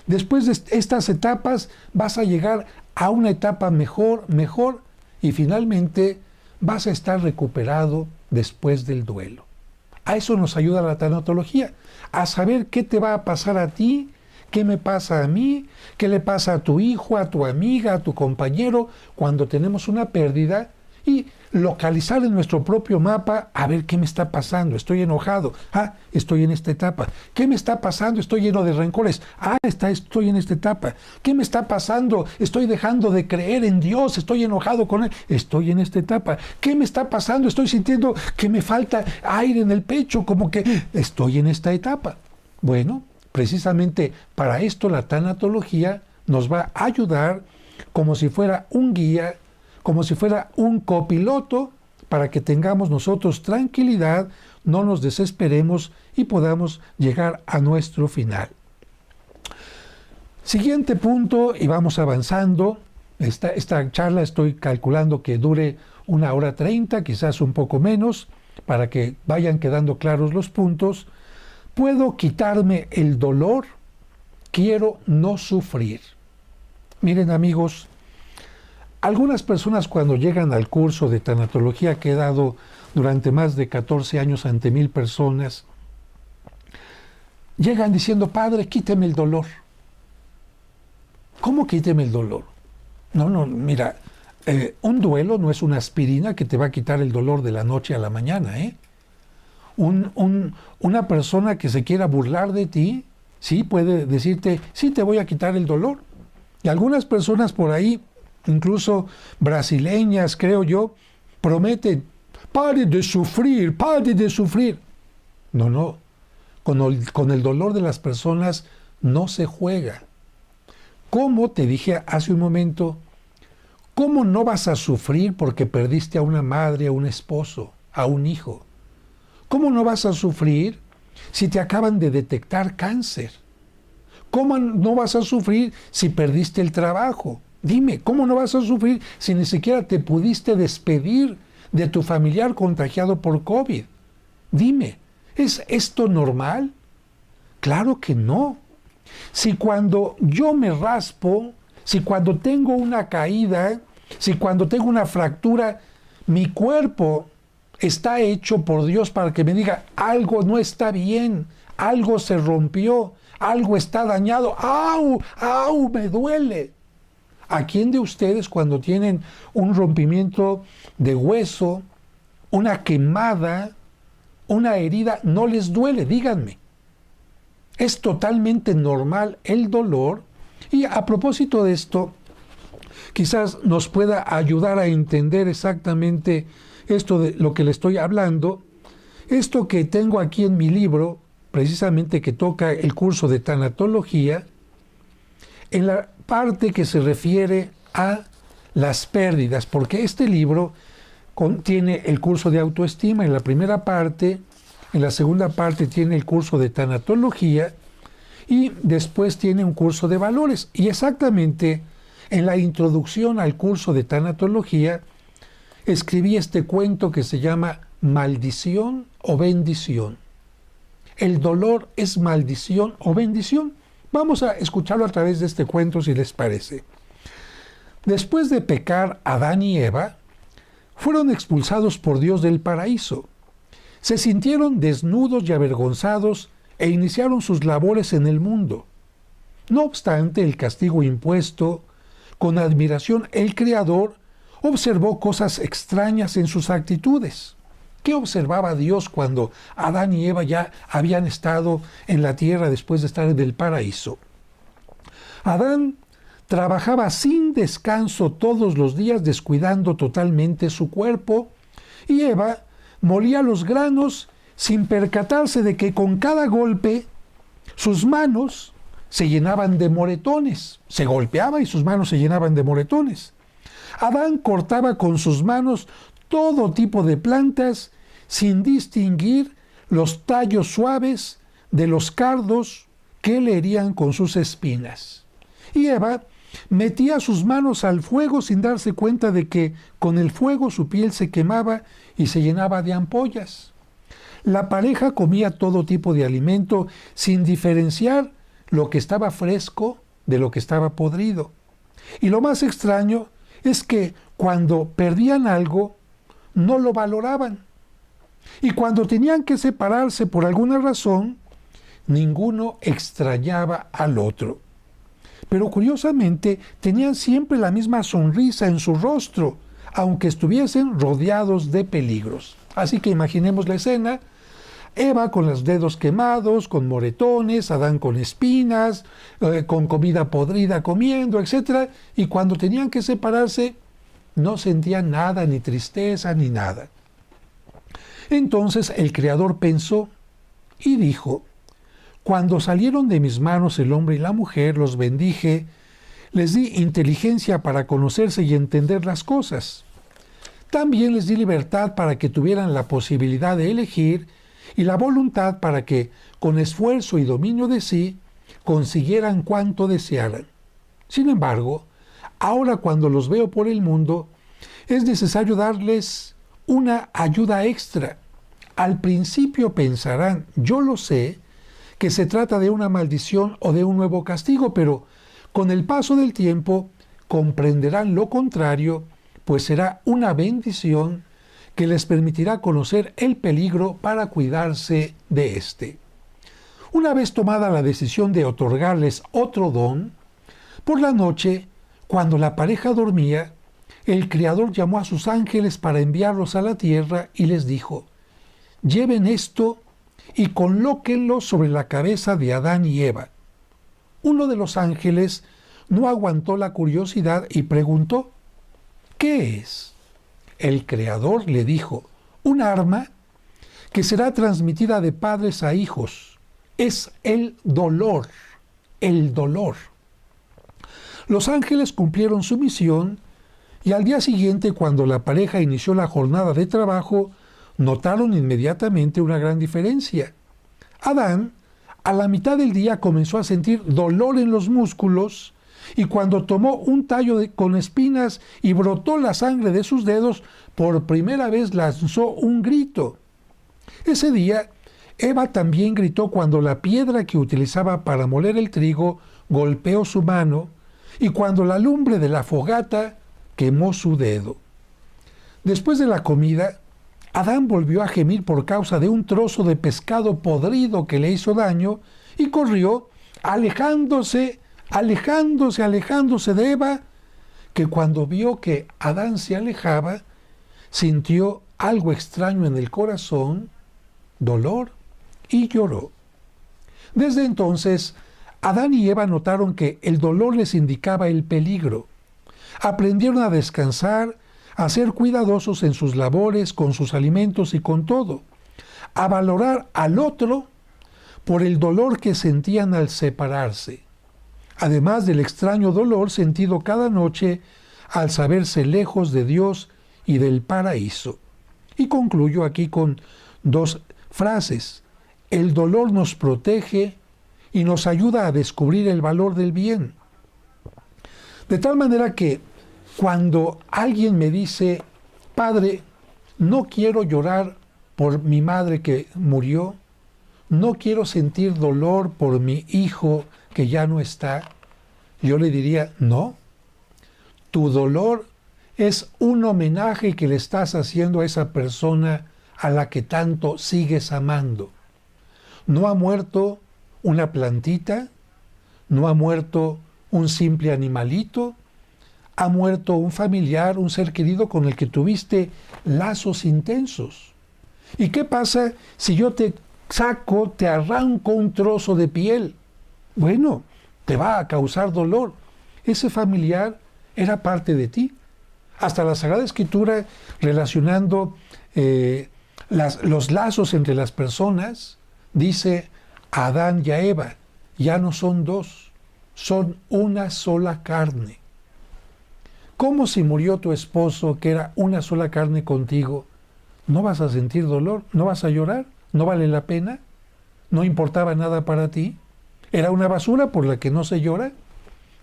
Después de estas etapas vas a llegar a una etapa mejor, y finalmente vas a estar recuperado después del duelo. A eso nos ayuda la tanatología, a saber qué te va a pasar a ti, qué me pasa a mí, qué le pasa a tu hijo, a tu amiga, a tu compañero cuando tenemos una pérdida, y localizar en nuestro propio mapa a ver qué me está pasando. Estoy enojado, estoy en esta etapa. ¿Qué me está pasando? Estoy lleno de rencores, estoy en esta etapa. ¿Qué me está pasando? Estoy dejando de creer en Dios, estoy enojado con Él, estoy en esta etapa. ¿Qué me está pasando? Estoy sintiendo que me falta aire en el pecho, como que estoy en esta etapa. Bueno, precisamente para esto la tanatología nos va a ayudar como si fuera un guía, como si fuera un copiloto, para que tengamos nosotros tranquilidad, no nos desesperemos y podamos llegar a nuestro final. Siguiente punto, y vamos avanzando. Esta charla estoy calculando que dure 1h30, quizás un poco menos, para que vayan quedando claros los puntos. ¿Puedo quitarme el dolor? Quiero no sufrir. Miren, amigos, algunas personas cuando llegan al curso de tanatología que he dado durante más de 14 años ante 1000 personas, llegan diciendo, padre, quíteme el dolor. ¿Cómo quíteme el dolor? No, mira, un duelo no es una aspirina que te va a quitar el dolor de la noche a la mañana, ¿eh? Una persona que se quiera burlar de ti, sí puede decirte, sí te voy a quitar el dolor. Y algunas personas por ahí, incluso brasileñas, creo yo, prometen, pare de sufrir, pare de sufrir. No, con el dolor de las personas no se juega. Como te dije hace un momento, ¿cómo no vas a sufrir porque perdiste a una madre, a un esposo, a un hijo? ¿Cómo no vas a sufrir si te acaban de detectar cáncer? ¿Cómo no vas a sufrir si perdiste el trabajo? Dime, ¿cómo no vas a sufrir si ni siquiera te pudiste despedir de tu familiar contagiado por COVID? Dime, ¿es esto normal? Claro que no. Si cuando yo me raspo, si cuando tengo una caída, si cuando tengo una fractura, mi cuerpo está hecho por Dios para que me diga, algo no está bien, algo se rompió, algo está dañado, ¡au! ¡Au! Me duele. ¿A quién de ustedes cuando tienen un rompimiento de hueso, una quemada, una herida, no les duele? Díganme. Es totalmente normal el dolor. Y a propósito de esto, quizás nos pueda ayudar a entender exactamente esto de lo que le estoy hablando. Esto que tengo aquí en mi libro, precisamente que toca el curso de tanatología, en la parte que se refiere a las pérdidas, porque este libro contiene el curso de autoestima en la primera parte, en la segunda parte tiene el curso de tanatología y después tiene un curso de valores. Y exactamente en la introducción al curso de tanatología escribí este cuento que se llama Maldición o Bendición. ¿El dolor es maldición o bendición? Vamos a escucharlo a través de este cuento, si les parece. Después de pecar Adán y Eva, fueron expulsados por Dios del paraíso. Se sintieron desnudos y avergonzados e iniciaron sus labores en el mundo. No obstante el castigo impuesto, con admiración el Creador observó cosas extrañas en sus actitudes. ¿Qué observaba Dios cuando Adán y Eva ya habían estado en la tierra después de estar en el paraíso? Adán trabajaba sin descanso todos los días, descuidando totalmente su cuerpo, y Eva molía los granos sin percatarse de que con cada golpe sus manos se llenaban de moretones. Se golpeaba y sus manos se llenaban de moretones. Adán cortaba con sus manos todo tipo de plantas sin distinguir los tallos suaves de los cardos que le herían con sus espinas. Y Eva metía sus manos al fuego sin darse cuenta de que con el fuego su piel se quemaba y se llenaba de ampollas. La pareja comía todo tipo de alimento sin diferenciar lo que estaba fresco de lo que estaba podrido. Y lo más extraño es que cuando perdían algo, no lo valoraban. Y cuando tenían que separarse por alguna razón, ninguno extrañaba al otro. Pero curiosamente tenían siempre la misma sonrisa en su rostro, aunque estuviesen rodeados de peligros. Así que imaginemos la escena: Eva con los dedos quemados, con moretones, Adán con espinas, con comida podrida comiendo, etc. Y cuando tenían que separarse, no sentían nada, ni tristeza, ni nada. Entonces el Creador pensó y dijo: cuando salieron de mis manos el hombre y la mujer, los bendije, les di inteligencia para conocerse y entender las cosas. También les di libertad para que tuvieran la posibilidad de elegir y la voluntad para que, con esfuerzo y dominio de sí, consiguieran cuanto desearan. Sin embargo, ahora cuando los veo por el mundo, es necesario darles una ayuda extra. Al principio pensarán, yo lo sé, que se trata de una maldición o de un nuevo castigo, pero con el paso del tiempo comprenderán lo contrario, pues será una bendición que les permitirá conocer el peligro para cuidarse de éste. Una vez tomada la decisión de otorgarles otro don, por la noche, cuando la pareja dormía, el Creador llamó a sus ángeles para enviarlos a la tierra y les dijo: lleven esto y colóquenlo sobre la cabeza de Adán y Eva. Uno de los ángeles no aguantó la curiosidad y preguntó: ¿qué es? El Creador le dijo: un arma que será transmitida de padres a hijos. Es el dolor, el dolor. Los ángeles cumplieron su misión y al día siguiente, cuando la pareja inició la jornada de trabajo, notaron inmediatamente una gran diferencia. Adán A la mitad del día comenzó a sentir dolor en los músculos y cuando tomó un tallo con espinas y brotó la sangre de sus dedos, por primera vez lanzó un grito. Ese día, Eva también gritó cuando la piedra que utilizaba para moler el trigo golpeó su mano y cuando la lumbre de la fogata quemó su dedo. Después de la comida, Adán volvió a gemir por causa de un trozo de pescado podrido que le hizo daño y corrió, alejándose de Eva, que cuando vio que Adán se alejaba, sintió algo extraño en el corazón, dolor, y lloró. Desde entonces, Adán y Eva notaron que el dolor les indicaba el peligro. Aprendieron a descansar, a ser cuidadosos en sus labores, con sus alimentos y con todo, a valorar al otro por el dolor que sentían al separarse, además del extraño dolor sentido cada noche al saberse lejos de Dios y del paraíso. Y concluyo aquí con dos frases. El dolor nos protege y nos ayuda a descubrir el valor del bien. De tal manera que cuando alguien me dice, Padre, no quiero llorar por mi madre que murió, no quiero sentir dolor por mi hijo que ya no está, yo le diría, no, tu dolor es un homenaje que le estás haciendo a esa persona a la que tanto sigues amando. No ha muerto una plantita, no ha muerto un simple animalito, ha muerto un familiar, un ser querido con el que tuviste lazos intensos. ¿Y qué pasa si yo te saco, te arranco un trozo de piel? Bueno, te va a causar dolor. Ese familiar era parte de ti. Hasta la Sagrada Escritura, relacionando los lazos entre las personas, dice a Adán y a Eva, ya no son dos, son una sola carne. ¿Cómo si murió tu esposo, que era una sola carne contigo? ¿No vas a sentir dolor? ¿No vas a llorar? ¿No vale la pena? ¿No importaba nada para ti? ¿Era una basura por la que no se llora?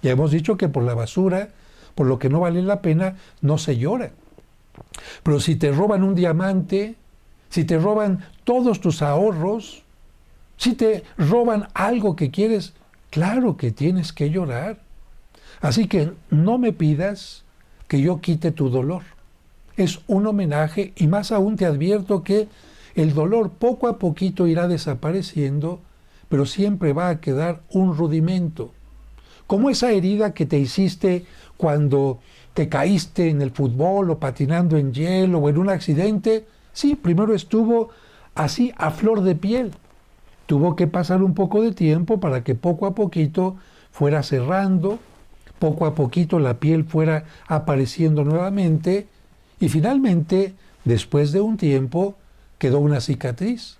Ya hemos dicho que por la basura, por lo que no vale la pena, no se llora. Pero si te roban un diamante, si te roban todos tus ahorros, si te roban algo que quieres, claro que tienes que llorar. Así que no me pidas que yo quite tu dolor. Es un homenaje y más aún te advierto que el dolor poco a poquito irá desapareciendo, pero siempre va a quedar un rudimento. Como esa herida que te hiciste cuando te caíste en el fútbol o patinando en hielo o en un accidente. Sí, primero estuvo así a flor de piel. Tuvo que pasar un poco de tiempo para que poco a poquito fuera cerrando, poco a poquito la piel fuera apareciendo nuevamente y finalmente, después de un tiempo, quedó una cicatriz.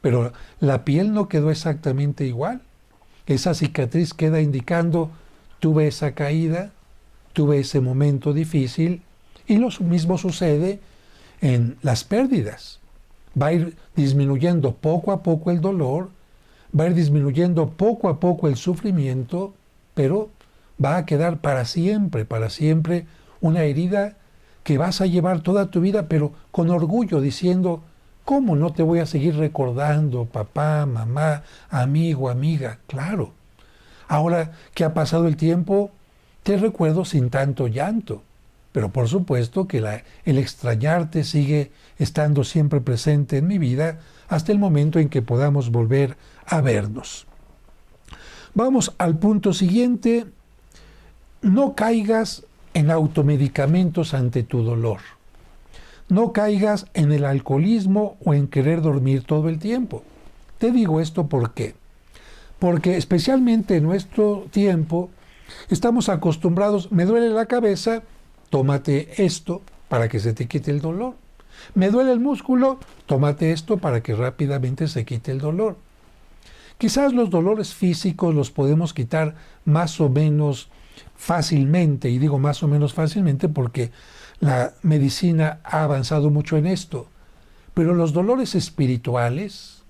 Pero la piel no quedó exactamente igual. Esa cicatriz queda indicando, tuve esa caída, tuve ese momento difícil, y lo mismo sucede en las pérdidas. Va a ir disminuyendo poco a poco el dolor, va a ir disminuyendo poco a poco el sufrimiento, pero va a quedar para siempre una herida que vas a llevar toda tu vida, pero con orgullo, diciendo, ¿cómo no te voy a seguir recordando, papá, mamá, amigo, amiga? Claro. Ahora que ha pasado el tiempo, te recuerdo sin tanto llanto. Pero por supuesto que el extrañarte sigue estando siempre presente en mi vida hasta el momento en que podamos volver a vernos. Vamos al punto siguiente. No caigas en automedicamentos ante tu dolor. No caigas en el alcoholismo o en querer dormir todo el tiempo. Te digo esto ¿por qué? Porque especialmente en nuestro tiempo estamos acostumbrados, me duele la cabeza, tómate esto para que se te quite el dolor. Me duele el músculo, tómate esto para que rápidamente se quite el dolor. Quizás los dolores físicos los podemos quitar más o menos fácilmente, y digo más o menos fácilmente porque la medicina ha avanzado mucho en esto. Pero los dolores espirituales,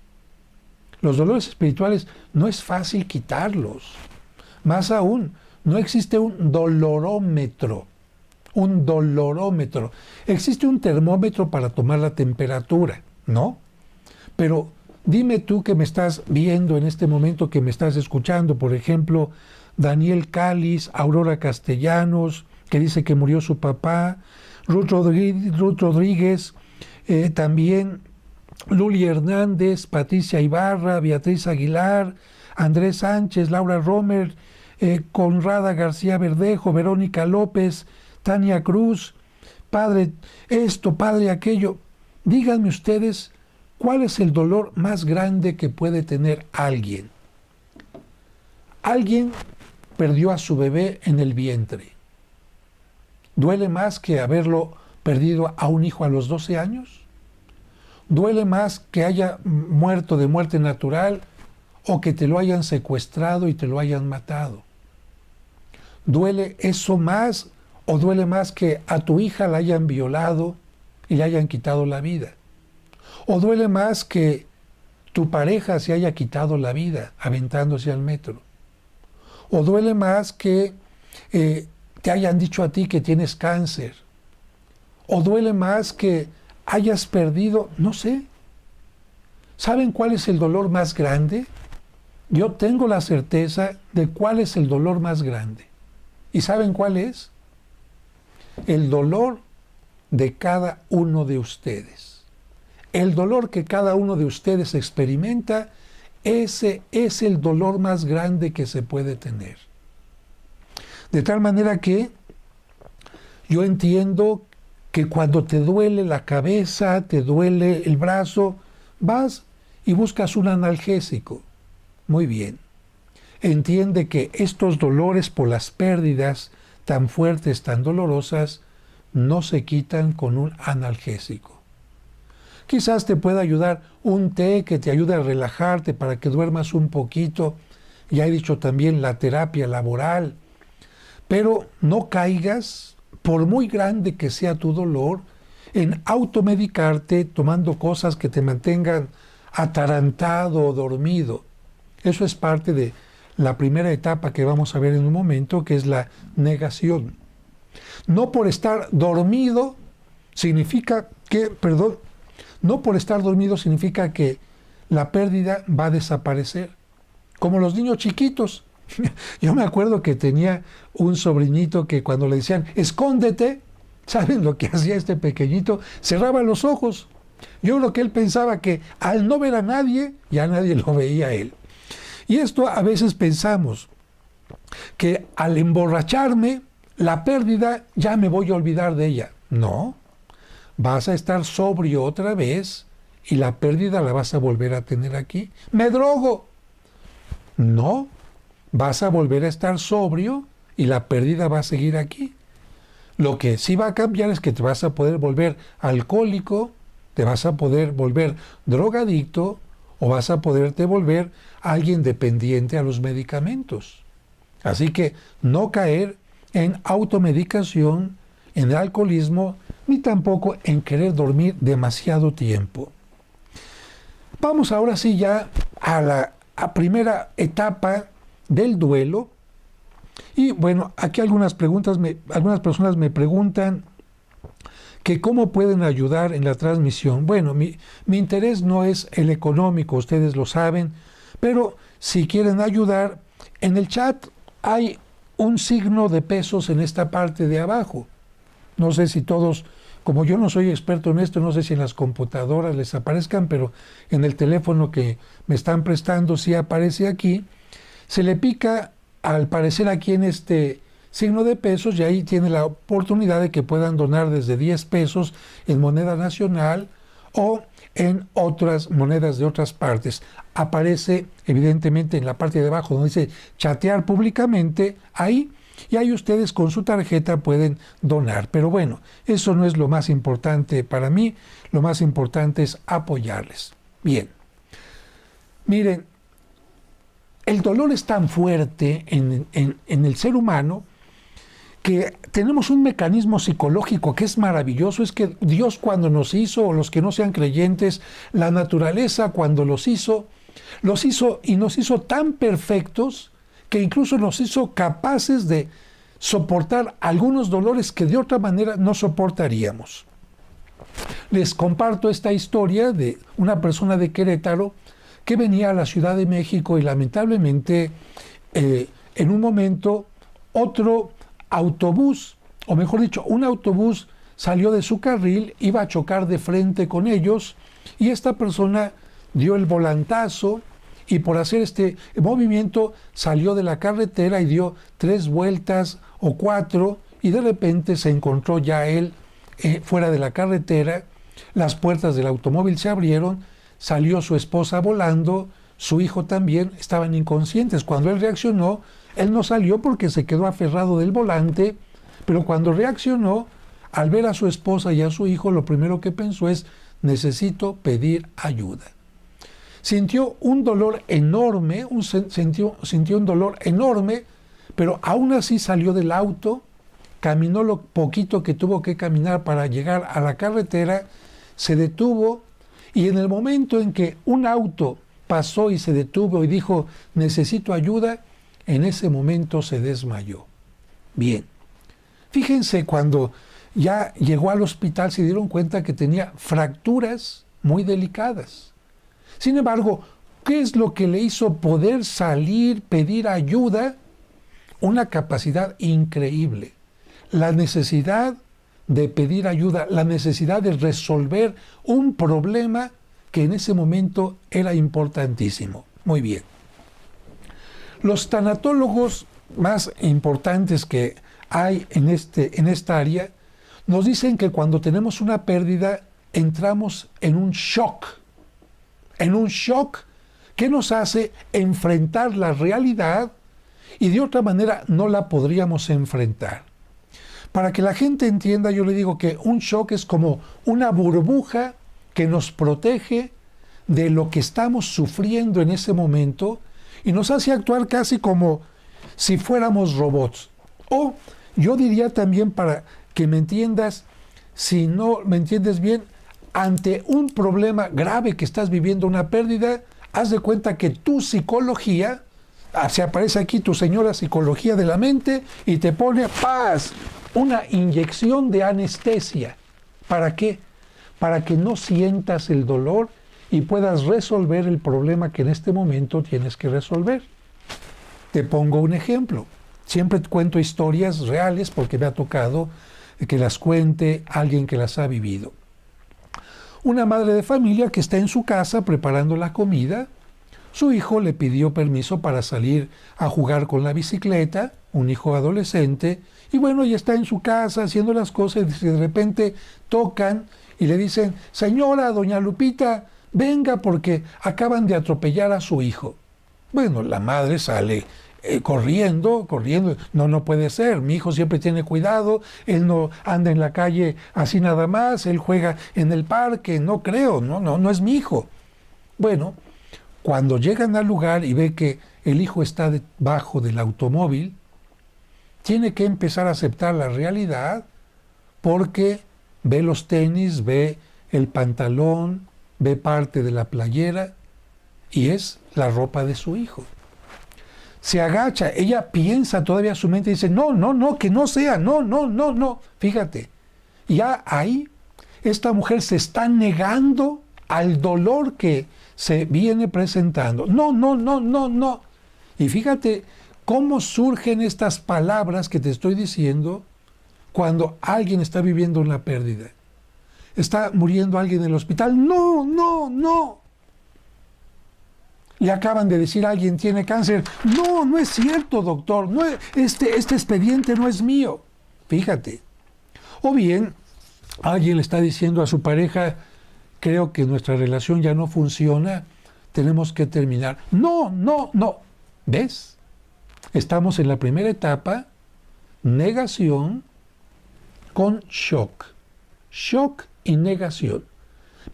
Los dolores espirituales no es fácil quitarlos. Más aún, no existe un dolorómetro. Un dolorómetro. Existe un termómetro para tomar la temperatura, ¿no? Pero dime tú que me estás viendo en este momento, que me estás escuchando, por ejemplo, Daniel Cáliz, Aurora Castellanos, que dice que murió su papá, Ruth Rodríguez, también Luli Hernández, Patricia Ibarra, Beatriz Aguilar, Andrés Sánchez, Laura Romer, Conrada García Verdejo, Verónica López, Tania Cruz, padre esto, padre aquello. Díganme ustedes, ¿cuál es el dolor más grande que puede tener alguien? Alguien perdió a su bebé en el vientre. ¿Duele más que haberlo perdido a un hijo a los 12 años? ¿Duele más que haya muerto de muerte natural o que te lo hayan secuestrado y te lo hayan matado? ¿Duele eso más o duele más que a tu hija la hayan violado y le hayan quitado la vida? ¿O duele más que tu pareja se haya quitado la vida aventándose al metro? ¿O duele más que te hayan dicho a ti que tienes cáncer? ¿O duele más que hayas perdido, no sé? ¿Saben cuál es el dolor más grande? Yo tengo la certeza de cuál es el dolor más grande. ¿Y saben cuál es? El dolor de cada uno de ustedes. El dolor que cada uno de ustedes experimenta, ese es el dolor más grande que se puede tener. De tal manera que yo entiendo que cuando te duele la cabeza, te duele el brazo, vas y buscas un analgésico. Muy bien. Entiende que estos dolores por las pérdidas tan fuertes, tan dolorosas, no se quitan con un analgésico. Quizás te pueda ayudar un té que te ayude a relajarte para que duermas un poquito. Ya he dicho también la terapia laboral. Pero no caigas, por muy grande que sea tu dolor, en automedicarte tomando cosas que te mantengan atarantado o dormido. Eso es parte de la primera etapa que vamos a ver en un momento, que es la negación. No por estar dormido significa que, no por estar dormido significa que la pérdida va a desaparecer. Como los niños chiquitos. Yo me acuerdo que tenía un sobrinito que cuando le decían, escóndete, ¿saben lo que hacía este pequeñito? Cerraba los ojos. Yo creo que él pensaba que al no ver a nadie, ya nadie lo veía a él. Y esto a veces pensamos, que al emborracharme, la pérdida, ya me voy a olvidar de ella. No, vas a estar sobrio otra vez y la pérdida la vas a volver a tener aquí. ¡Me drogo! No, vas a volver a estar sobrio y la pérdida va a seguir aquí. Lo que sí va a cambiar es que te vas a poder volver alcohólico, te vas a poder volver drogadicto o vas a poderte volver alguien dependiente a los medicamentos. Así que no caer en automedicación, en el alcoholismo, ni tampoco en querer dormir demasiado tiempo. Vamos ahora sí ya a la primera etapa del duelo. Y bueno, aquí algunas personas me preguntan que cómo pueden ayudar en la transmisión. Bueno, mi interés no es el económico, ustedes lo saben, pero si quieren ayudar, en el chat hay un signo de pesos en esta parte de abajo. No sé si todos, como yo no soy experto en esto, no sé si en las computadoras les aparezcan, pero en el teléfono que me están prestando sí aparece aquí. Se le pica al parecer aquí en este signo de pesos y ahí tiene la oportunidad de que puedan donar desde 10 pesos en moneda nacional o en otras monedas de otras partes. Aparece evidentemente en la parte de abajo donde dice chatear públicamente ahí, y ahí ustedes con su tarjeta pueden donar. Pero bueno, eso no es lo más importante para mí, lo más importante es apoyarles. Bien, miren, el dolor es tan fuerte en el ser humano que tenemos un mecanismo psicológico que es maravilloso. Es que Dios cuando nos hizo, o los que no sean creyentes, la naturaleza cuando los hizo, Los hizo y nos hizo tan perfectos que incluso nos hizo capaces de soportar algunos dolores que de otra manera no soportaríamos. Les comparto esta historia de una persona de Querétaro que venía a la Ciudad de México y lamentablemente en un momento otro autobús, o mejor dicho, un autobús salió de su carril, iba a chocar de frente con ellos y esta persona dio el volantazo y por hacer este movimiento salió de la carretera y dio 3 vueltas o 4 y de repente se encontró ya él fuera de la carretera, las puertas del automóvil se abrieron, salió su esposa volando, su hijo también, estaban inconscientes. Cuando él reaccionó, él no salió porque se quedó aferrado del volante, pero cuando reaccionó, al ver a su esposa y a su hijo, lo primero que pensó es, necesito pedir ayuda. Sintió un dolor enorme, sintió un dolor enorme, pero aún así salió del auto, caminó lo poquito que tuvo que caminar para llegar a la carretera, se detuvo y en el momento en que un auto pasó y se detuvo y dijo, necesito ayuda, en ese momento se desmayó. Bien, fíjense, cuando ya llegó al hospital se dieron cuenta que tenía fracturas muy delicadas. Sin embargo, ¿qué es lo que le hizo poder salir, pedir ayuda? Una capacidad increíble. La necesidad de pedir ayuda, la necesidad de resolver un problema que en ese momento era importantísimo. Muy bien. Los tanatólogos más importantes que hay en esta área nos dicen que cuando tenemos una pérdida entramos en un shock que nos hace enfrentar la realidad y de otra manera no la podríamos enfrentar. Para que la gente entienda, yo le digo que un shock es como una burbuja que nos protege de lo que estamos sufriendo en ese momento y nos hace actuar casi como si fuéramos robots. O yo diría también, para que me entiendas, si no me entiendes bien, ante un problema grave que estás viviendo, una pérdida, haz de cuenta que tu psicología, se aparece aquí tu señora psicología de la mente y te pone paz, una inyección de anestesia. ¿Para qué? Para que no sientas el dolor y puedas resolver el problema que en este momento tienes que resolver. Te pongo un ejemplo. Siempre cuento historias reales porque me ha tocado que las cuente alguien que las ha vivido. Una madre de familia que está en su casa preparando la comida, su hijo le pidió permiso para salir a jugar con la bicicleta, un hijo adolescente, y bueno, ya está en su casa haciendo las cosas y de repente tocan y le dicen, señora, doña Lupita, venga porque acaban de atropellar a su hijo. Bueno, la madre sale corriendo, no puede ser, mi hijo siempre tiene cuidado, él no anda en la calle así nada más, él juega en el parque, no creo, no es mi hijo. Bueno, cuando llegan al lugar y ve que el hijo está debajo del automóvil, tiene que empezar a aceptar la realidad porque ve los tenis, ve el pantalón, ve parte de la playera y es la ropa de su hijo. Se agacha, ella piensa todavía, su mente dice, no, que no sea, no. Fíjate, ya ahí esta mujer se está negando al dolor que se viene presentando. No. Y fíjate cómo surgen estas palabras que te estoy diciendo cuando alguien está viviendo una pérdida. Está muriendo alguien en el hospital. No. Le acaban de decir a alguien tiene cáncer. No es cierto, doctor. No, este expediente no es mío. Fíjate. O bien, alguien le está diciendo a su pareja, creo que nuestra relación ya no funciona, tenemos que terminar. No. ¿Ves? Estamos en la primera etapa, negación con shock. Shock y negación.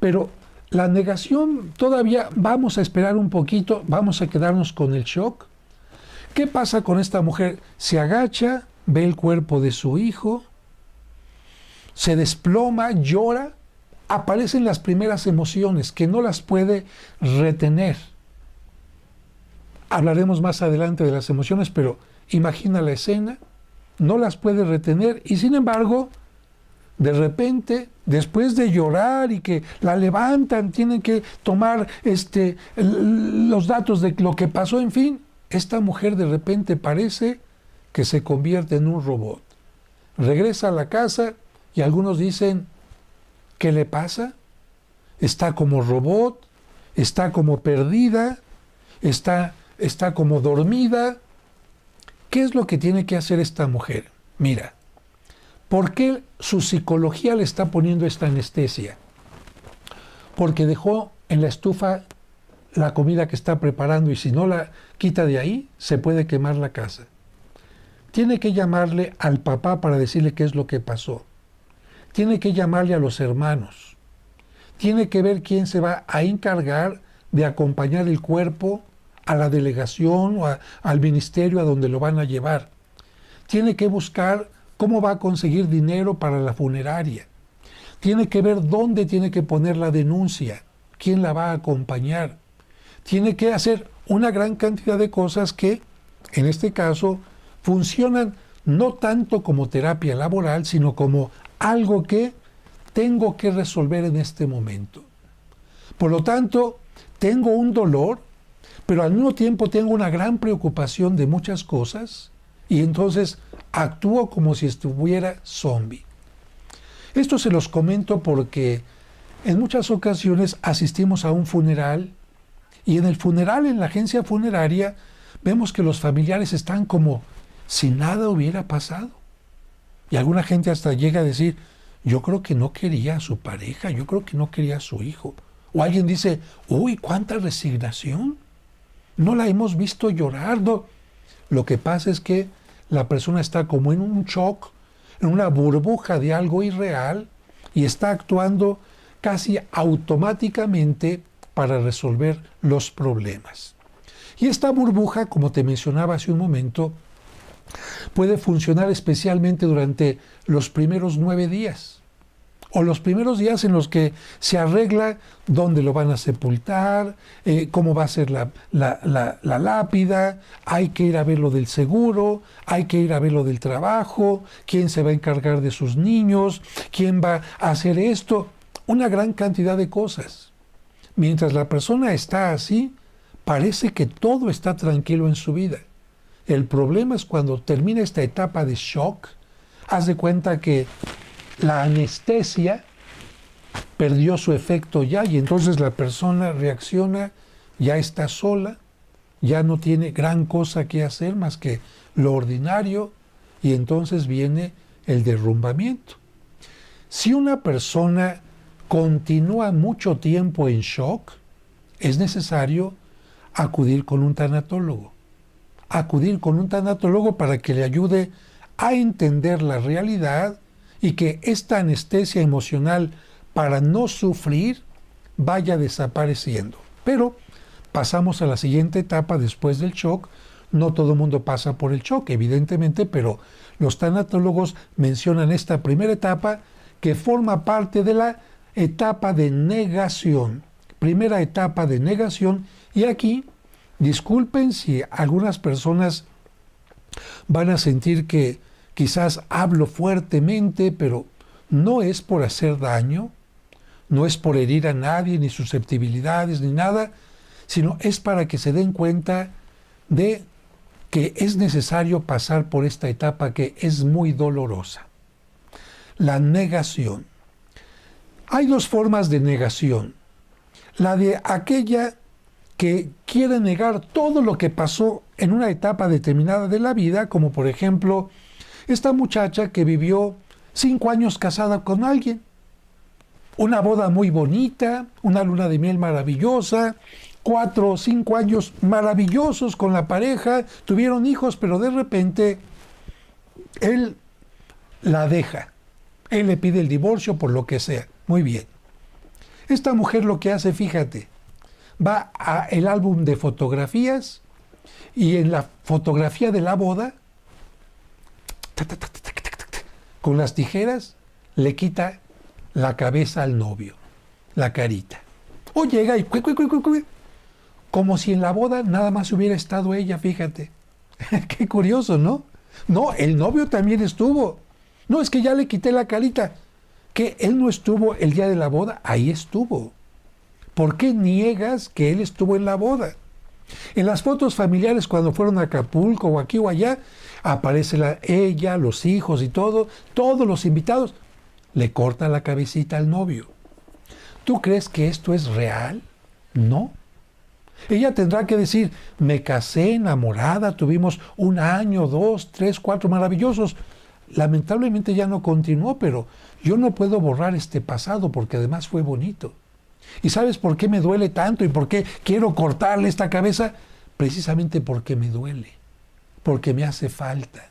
Pero la negación todavía vamos a esperar un poquito, vamos a quedarnos con el shock. ¿Qué pasa con esta mujer? Se agacha, ve el cuerpo de su hijo, se desploma, llora, aparecen las primeras emociones que no las puede retener. Hablaremos más adelante de las emociones, pero imagina la escena, no las puede retener y sin embargo, de repente, después de llorar y que la levantan, tienen que tomar los datos de lo que pasó, en fin, esta mujer de repente parece que se convierte en un robot. Regresa a la casa y algunos dicen, ¿qué le pasa? Está como robot, está como perdida, está como dormida. ¿Qué es lo que tiene que hacer esta mujer? Mira, ¿por qué su psicología le está poniendo esta anestesia? Porque dejó en la estufa la comida que está preparando y si no la quita de ahí, se puede quemar la casa. Tiene que llamarle al papá para decirle qué es lo que pasó. Tiene que llamarle a los hermanos. Tiene que ver quién se va a encargar de acompañar el cuerpo a la delegación o al ministerio a donde lo van a llevar. Tiene que buscar cómo va a conseguir dinero para la funeraria. Tiene que ver dónde tiene que poner la denuncia, quién la va a acompañar. Tiene que hacer una gran cantidad de cosas que, en este caso, funcionan no tanto como terapia laboral, sino como algo que tengo que resolver en este momento. Por lo tanto, tengo un dolor, pero al mismo tiempo tengo una gran preocupación de muchas cosas y entonces actúo como si estuviera zombie. Esto se los comento porque en muchas ocasiones asistimos a un funeral y en el funeral, en la agencia funeraria, vemos que los familiares están como si nada hubiera pasado. Y alguna gente hasta llega a decir, yo creo que no quería a su pareja, yo creo que no quería a su hijo. O alguien dice, uy, cuánta resignación, no la hemos visto llorar. No. Lo que pasa es que la persona está como en un shock, en una burbuja de algo irreal y está actuando casi automáticamente para resolver los problemas. Y esta burbuja, como te mencionaba hace un momento, puede funcionar especialmente durante los primeros 9 días o los primeros días en los que se arregla dónde lo van a sepultar, cómo va a ser la lápida, hay que ir a ver lo del seguro, hay que ir a ver lo del trabajo, quién se va a encargar de sus niños, quién va a hacer esto, una gran cantidad de cosas. Mientras la persona está así, parece que todo está tranquilo en su vida. El problema es cuando termina esta etapa de shock, haz de cuenta que la anestesia perdió su efecto ya y entonces la persona reacciona, ya está sola, ya no tiene gran cosa que hacer más que lo ordinario y entonces viene el derrumbamiento. Si una persona continúa mucho tiempo en shock, es necesario acudir con un tanatólogo. Acudir con un tanatólogo para que le ayude a entender la realidad y que esta anestesia emocional para no sufrir vaya desapareciendo. Pero pasamos a la siguiente etapa después del shock. No todo el mundo pasa por el shock, evidentemente, pero los tanatólogos mencionan esta primera etapa que forma parte de la etapa de negación. Primera etapa de negación. Y aquí, disculpen si algunas personas van a sentir que quizás hablo fuertemente, pero no es por hacer daño, no es por herir a nadie, ni susceptibilidades, ni nada, sino es para que se den cuenta de que es necesario pasar por esta etapa que es muy dolorosa. La negación. Hay dos formas de negación. La de aquella que quiere negar todo lo que pasó en una etapa determinada de la vida, como por ejemplo esta muchacha que vivió 5 años casada con alguien, una boda muy bonita, una luna de miel maravillosa, 4 o 5 años maravillosos con la pareja, tuvieron hijos, pero de repente él la deja, él le pide el divorcio por lo que sea. Muy bien. Esta mujer lo que hace, fíjate, va al álbum de fotografías y en la fotografía de la boda, con las tijeras, le quita la cabeza al novio, la carita. O llega y como si en la boda nada más hubiera estado ella, fíjate. Qué curioso, ¿no? No, el novio también estuvo. No, es que ya le quité la carita. Que él no estuvo el día de la boda, ahí estuvo. ¿Por qué niegas que él estuvo en la boda? En las fotos familiares cuando fueron a Acapulco o aquí o allá, aparece ella, los hijos y todo, todos los invitados. Le corta la cabecita al novio. ¿Tú crees que esto es real? No. Ella tendrá que decir, me casé enamorada, tuvimos 1 año, 2, 3, 4 maravillosos. Lamentablemente ya no continuó, pero yo no puedo borrar este pasado porque además fue bonito. ¿Y sabes por qué me duele tanto y por qué quiero cortarle esta cabeza? Precisamente porque me duele, porque me hace falta,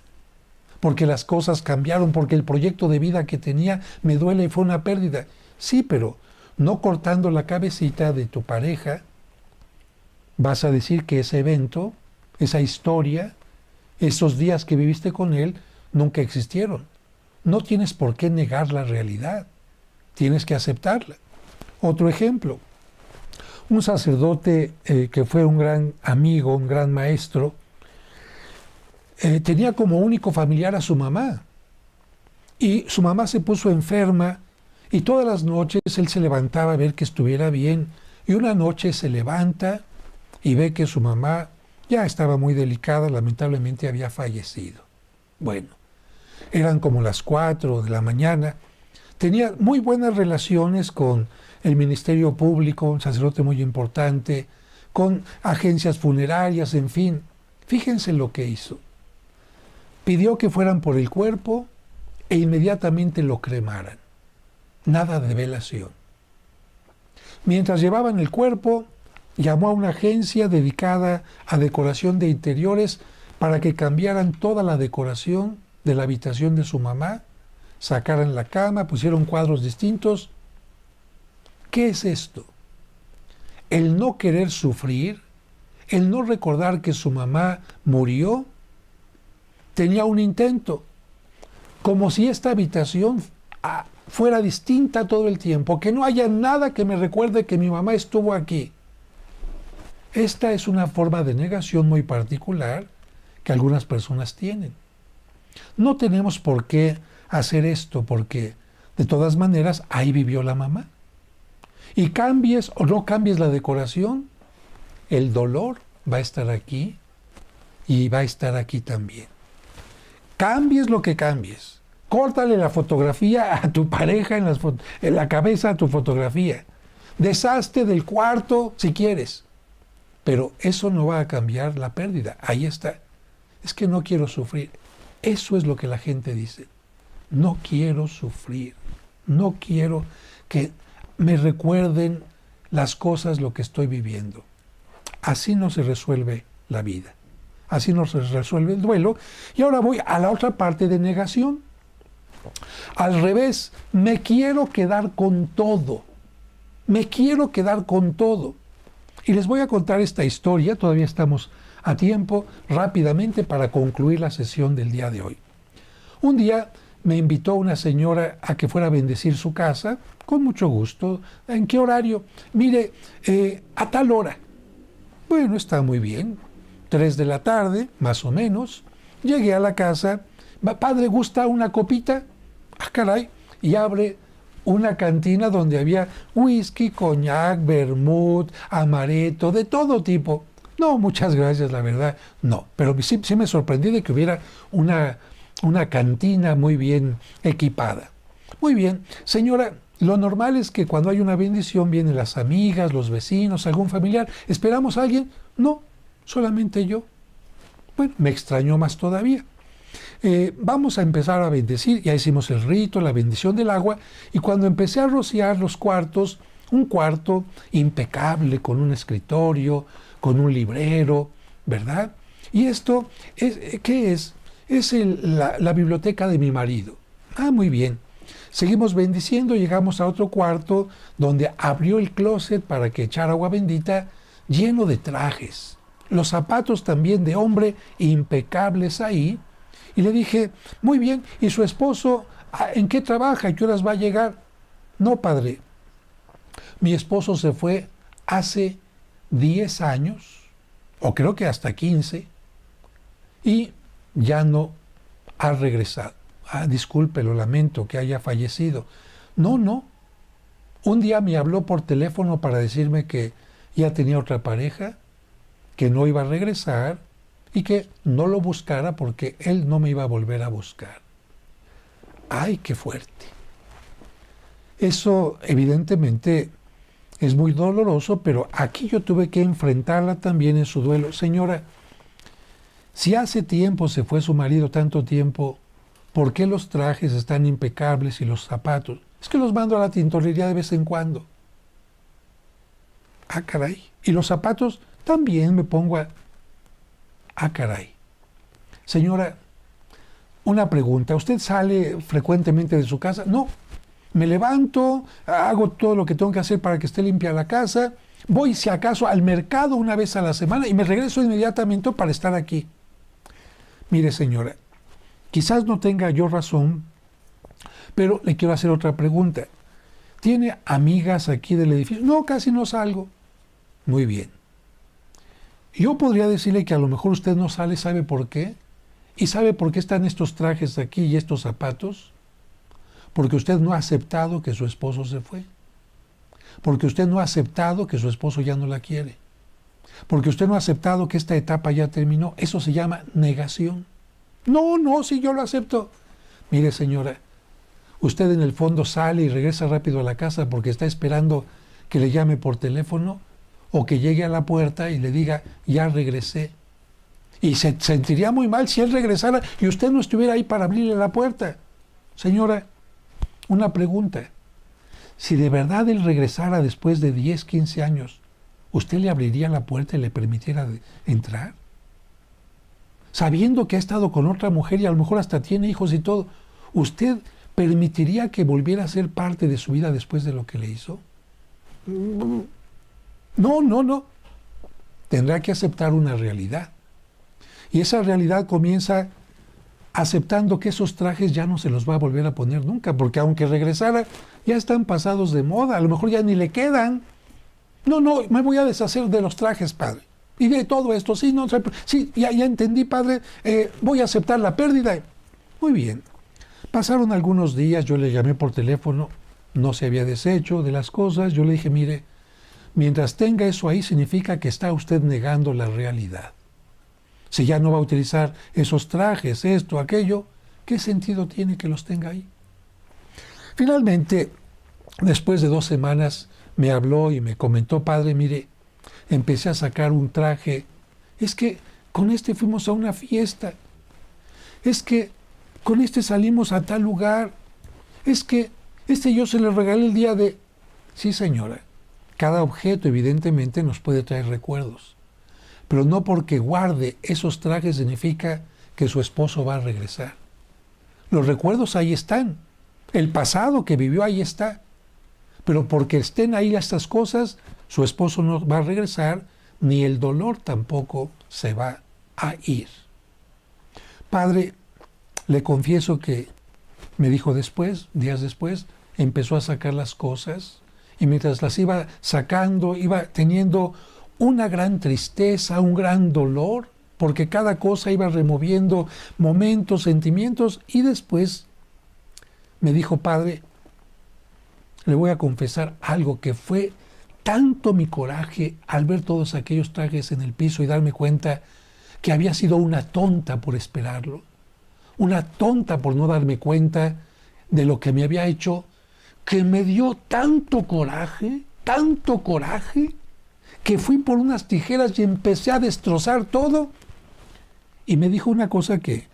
porque las cosas cambiaron, porque el proyecto de vida que tenía me duele y fue una pérdida. Sí, pero no cortando la cabecita de tu pareja, vas a decir que ese evento, esa historia, esos días que viviste con él, nunca existieron. No tienes por qué negar la realidad, tienes que aceptarla. Otro ejemplo, un sacerdote que fue un gran amigo, un gran maestro, tenía como único familiar a su mamá. Y su mamá se puso enferma y todas las noches él se levantaba a ver que estuviera bien. Y una noche se levanta y ve que su mamá ya estaba muy delicada, lamentablemente había fallecido. Bueno, eran como las 4 de la mañana. Tenía muy buenas relaciones con el Ministerio Público, un sacerdote muy importante, con agencias funerarias, en fin. Fíjense lo que hizo. Pidió que fueran por el cuerpo e inmediatamente lo cremaran. Nada de velación. Mientras llevaban el cuerpo, llamó a una agencia dedicada a decoración de interiores para que cambiaran toda la decoración de la habitación de su mamá, sacaran la cama, pusieron cuadros distintos. ¿Qué es esto? El no querer sufrir, el no recordar que su mamá murió, tenía un intento, como si esta habitación fuera distinta todo el tiempo, que no haya nada que me recuerde que mi mamá estuvo aquí. Esta es una forma de negación muy particular que algunas personas tienen. No tenemos por qué hacer esto porque, de todas maneras, ahí vivió la mamá. Y cambies o no cambies la decoración, el dolor va a estar aquí y va a estar aquí también. Cambies lo que cambies. Córtale la fotografía a tu pareja en la cabeza a tu fotografía. Deshazte del cuarto si quieres. Pero eso no va a cambiar la pérdida. Ahí está. Es que no quiero sufrir. Eso es lo que la gente dice. No quiero sufrir. No quiero que me recuerden las cosas, lo que estoy viviendo. Así no se resuelve la vida. Así no se resuelve el duelo. Y ahora voy a la otra parte de negación. Al revés, me quiero quedar con todo. Me quiero quedar con todo. Y les voy a contar esta historia, todavía estamos a tiempo, rápidamente para concluir la sesión del día de hoy. Un día me invitó una señora a que fuera a bendecir su casa, con mucho gusto. ¿En qué horario? Mire, a tal hora. Bueno, está muy bien. 3 de la tarde, más o menos. Llegué a la casa. Padre, ¿gusta una copita? Ah, caray. Y abre una cantina donde había whisky, coñac, vermut, amaretto, de todo tipo. No, muchas gracias, la verdad, no. Pero sí me sorprendí de que hubiera una cantina muy bien equipada. Muy bien, señora, lo normal es que cuando hay una bendición vienen las amigas, los vecinos, algún familiar. ¿Esperamos a alguien? No, solamente yo. Bueno, me extrañó más todavía. Vamos a empezar a bendecir, ya hicimos el rito, la bendición del agua, y cuando empecé a rociar los cuartos, un cuarto impecable, con un escritorio, con un librero, ¿verdad? Y esto, ¿qué es? Es la biblioteca de mi marido. Ah, muy bien. Seguimos bendiciendo, llegamos a otro cuarto donde abrió el closet para que echara agua bendita, lleno de trajes. Los zapatos también de hombre impecables ahí. Y le dije, muy bien, ¿y su esposo en qué trabaja? ¿A qué horas va a llegar? No, padre, mi esposo se fue hace 10 años, o creo que hasta 15, y ya no ha regresado. Ah, disculpe, lo lamento que haya fallecido. No, no. Un día me habló por teléfono para decirme que ya tenía otra pareja, que no iba a regresar y que no lo buscara porque él no me iba a volver a buscar. ¡Ay, qué fuerte! Eso evidentemente es muy doloroso, pero aquí yo tuve que enfrentarla también en su duelo. Señora, si hace tiempo se fue su marido, tanto tiempo, ¿por qué los trajes están impecables y los zapatos? Es que los mando a la tintorería de vez en cuando. Ah, caray. Y los zapatos también me pongo a... Ah, caray. Señora, una pregunta. ¿Usted sale frecuentemente de su casa? No. Me levanto, hago todo lo que tengo que hacer para que esté limpia la casa, voy si acaso al mercado una vez a la semana y me regreso inmediatamente para estar aquí. Mire, señora, quizás no tenga yo razón, pero le quiero hacer otra pregunta. ¿Tiene amigas aquí del edificio? No, casi no salgo. Muy bien. Yo podría decirle que a lo mejor usted no sale, ¿sabe por qué? ¿Y sabe por qué están estos trajes aquí y estos zapatos? Porque usted no ha aceptado que su esposo se fue. Porque usted no ha aceptado que su esposo ya no la quiere. Porque usted no ha aceptado que esta etapa ya terminó. Eso se llama negación. No, no, sí, yo lo acepto. Mire, señora, usted en el fondo sale y regresa rápido a la casa porque está esperando que le llame por teléfono o que llegue a la puerta y le diga, ya regresé. Y se sentiría muy mal si él regresara y usted no estuviera ahí para abrirle la puerta. Señora, una pregunta. Si de verdad él regresara después de 10, 15 años, ¿usted le abriría la puerta y le permitiera entrar? Sabiendo que ha estado con otra mujer y a lo mejor hasta tiene hijos y todo, ¿usted permitiría que volviera a ser parte de su vida después de lo que le hizo? No, no, no. Tendrá que aceptar una realidad. Y esa realidad comienza aceptando que esos trajes ya no se los va a volver a poner nunca, porque aunque regresara, ya están pasados de moda, a lo mejor ya ni le quedan. No, no, me voy a deshacer de los trajes, padre. Y de todo esto, sí, no, sí, ya entendí, padre, voy a aceptar la pérdida. Muy bien. Pasaron algunos días, yo le llamé por teléfono, no se había deshecho de las cosas, yo le dije, mire, mientras tenga eso ahí, significa que está usted negando la realidad. Si ya no va a utilizar esos trajes, esto, aquello, ¿qué sentido tiene que los tenga ahí? Finalmente, después de 2 semanas, me habló y me comentó, padre, mire, empecé a sacar un traje. Es que con este fuimos a una fiesta. Es que con este salimos a tal lugar. Es que este yo se le regalé el día de... Sí, señora, cada objeto evidentemente nos puede traer recuerdos. Pero no porque guarde esos trajes significa que su esposo va a regresar. Los recuerdos ahí están. El pasado que vivió ahí está. Pero porque estén ahí estas cosas, su esposo no va a regresar, ni el dolor tampoco se va a ir. Padre, le confieso que me dijo después, días después, empezó a sacar las cosas y mientras las iba sacando, iba teniendo una gran tristeza, un gran dolor, porque cada cosa iba removiendo momentos, sentimientos, y después me dijo, padre, le voy a confesar algo que fue tanto mi coraje al ver todos aquellos trajes en el piso y darme cuenta que había sido una tonta por esperarlo, una tonta por no darme cuenta de lo que me había hecho, que me dio tanto coraje, que fui por unas tijeras y empecé a destrozar todo. Y me dijo una cosa que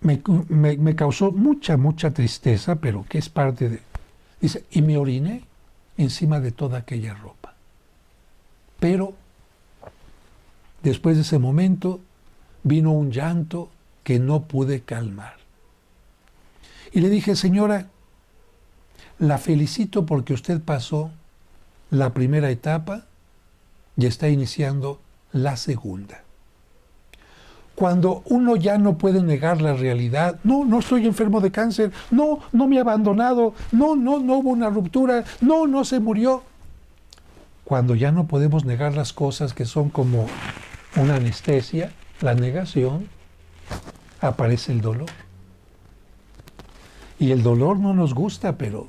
me causó mucha tristeza, pero que es parte de... Dice, y me oriné encima de toda aquella ropa. Pero después de ese momento vino un llanto que no pude calmar. Y le dije, señora, la felicito porque usted pasó la primera etapa y está iniciando la segunda. Cuando uno ya no puede negar la realidad, no estoy enfermo de cáncer, no me ha abandonado, no hubo una ruptura, no se murió. cuando ya no podemos negar las cosas que son como una anestesia, la negación, aparece el dolor. Y el dolor no nos gusta, pero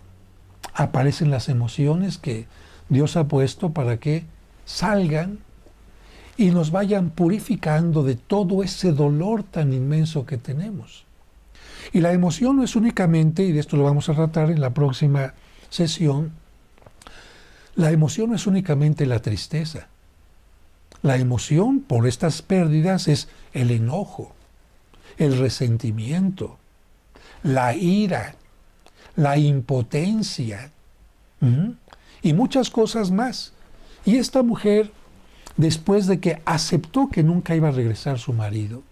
aparecen las emociones que Dios ha puesto para que salgan y nos vayan purificando de todo ese dolor tan inmenso que tenemos. Y la emoción no es únicamente, y de esto lo vamos a tratar en la próxima sesión, la emoción no es únicamente la tristeza. La emoción por estas pérdidas es el enojo, el resentimiento, la ira, la impotencia y muchas cosas más. Y esta mujer, después de que aceptó que nunca iba a regresar su marido,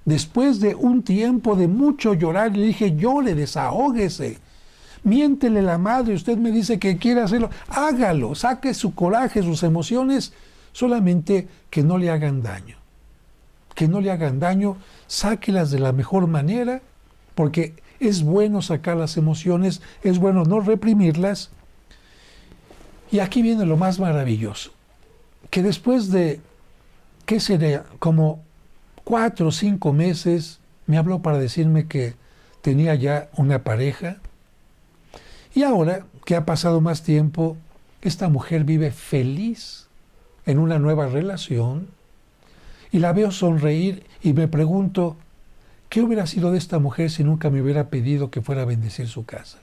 después de un tiempo de mucho llorar, le dije, llore, desahóguese, miéntele la madre, usted me dice que quiere hacerlo, hágalo, saque su coraje, sus emociones, solamente que no le hagan daño. Que no le hagan daño, sáquelas de la mejor manera, porque es bueno sacar las emociones, es bueno no reprimirlas. Y aquí viene lo más maravilloso, que después de, ¿qué sería? Como 4 o 5 meses, me habló para decirme que tenía ya una pareja. Y ahora que ha pasado más tiempo, esta mujer vive feliz en una nueva relación. Y la veo sonreír y me pregunto, ¿qué hubiera sido de esta mujer si nunca me hubiera pedido que fuera a bendecir su casa?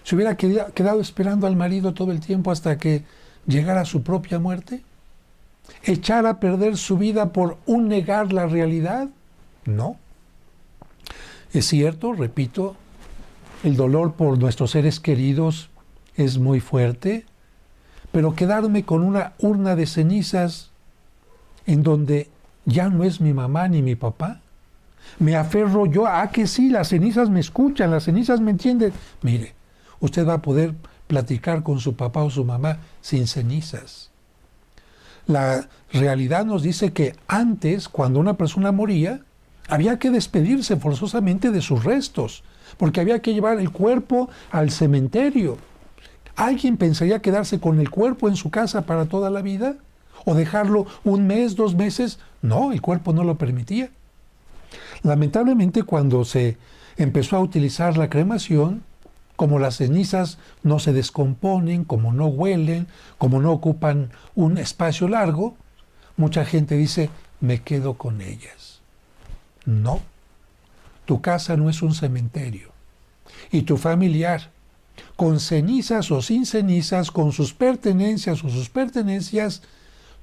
¿Se hubiera quedado esperando al marido todo el tiempo hasta que llegara su propia muerte? ¿Echar a perder su vida por un negar la realidad? No. Es cierto, repito, el dolor por nuestros seres queridos es muy fuerte, pero quedarme con una urna de cenizas en donde ya no es mi mamá ni mi papá, me aferro yo a que sí, las cenizas me escuchan, las cenizas me entienden. Mire, usted va a poder platicar con su papá o su mamá sin cenizas. La realidad nos dice que antes, cuando una persona moría, había que despedirse forzosamente de sus restos, porque había que llevar el cuerpo al cementerio. ¿Alguien pensaría quedarse con el cuerpo en su casa para toda la vida? ¿O dejarlo 1 mes, 2 meses? No, el cuerpo no lo permitía. Lamentablemente, cuando se empezó a utilizar la cremación, como las cenizas no se descomponen, como no huelen, como no ocupan un espacio largo, mucha gente dice, me quedo con ellas. No, tu casa no es un cementerio. Y tu familiar, con cenizas o sin cenizas, con sus pertenencias o sus pertenencias,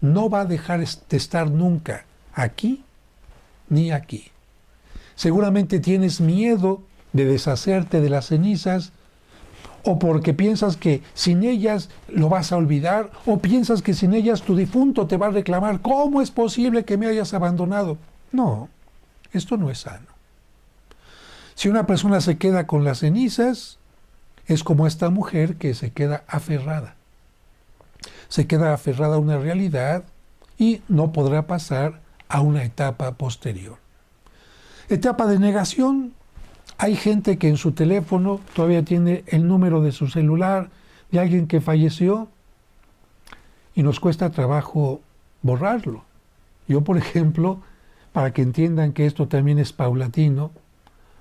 no va a dejar de estar nunca aquí ni aquí. Seguramente tienes miedo de deshacerte de las cenizas, o porque piensas que sin ellas lo vas a olvidar, o piensas que sin ellas tu difunto te va a reclamar, ¿cómo es posible que me hayas abandonado? No, esto no es sano. Si una persona se queda con las cenizas, es como esta mujer que se queda aferrada. Se queda aferrada a una realidad y no podrá pasar a una etapa posterior. Etapa de negación. Hay gente que en su teléfono todavía tiene el número de su celular de alguien que falleció y nos cuesta trabajo borrarlo. Yo, por ejemplo, para que entiendan que esto también es paulatino,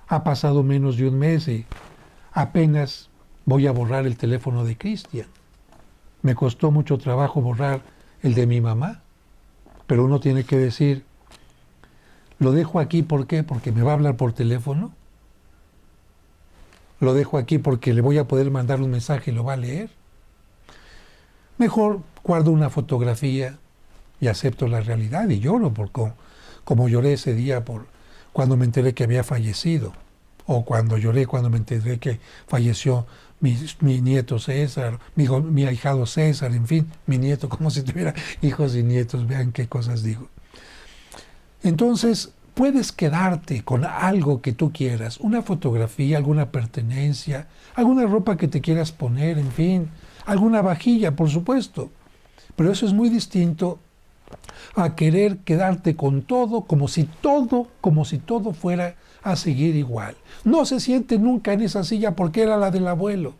ha pasado menos de 1 mes y apenas voy a borrar el teléfono de Cristian. Me costó mucho trabajo borrar el de mi mamá, pero uno tiene que decir, lo dejo aquí, ¿por qué? Porque me va a hablar por teléfono. Lo dejo aquí porque le voy a poder mandar un mensaje y lo va a leer. Mejor guardo una fotografía y acepto la realidad y lloro como lloré ese día por cuando me enteré que había fallecido, o cuando lloré cuando me enteré que falleció mi nieto César, mi ahijado César, en fin, mi nieto, como si tuviera hijos y nietos, vean qué cosas digo. Entonces, puedes quedarte con algo que tú quieras, una fotografía, alguna pertenencia, alguna ropa que te quieras poner, en fin, alguna vajilla, por supuesto. Pero eso es muy distinto a querer quedarte con todo, como si todo fuera a seguir igual. No se siente nunca en esa silla porque era la del abuelo.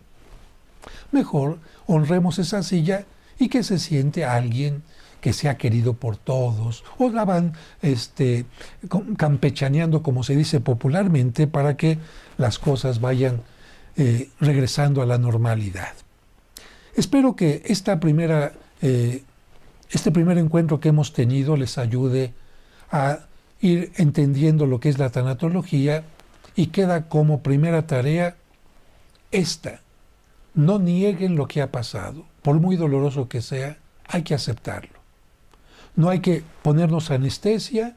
Mejor honremos esa silla y que se siente alguien que sea querido por todos, o la van campechaneando, como se dice popularmente, para que las cosas vayan regresando a la normalidad. Espero que este primer encuentro que hemos tenido les ayude a ir entendiendo lo que es la tanatología, y queda como primera tarea esta: no nieguen lo que ha pasado, por muy doloroso que sea, hay que aceptarlo. No hay que ponernos anestesia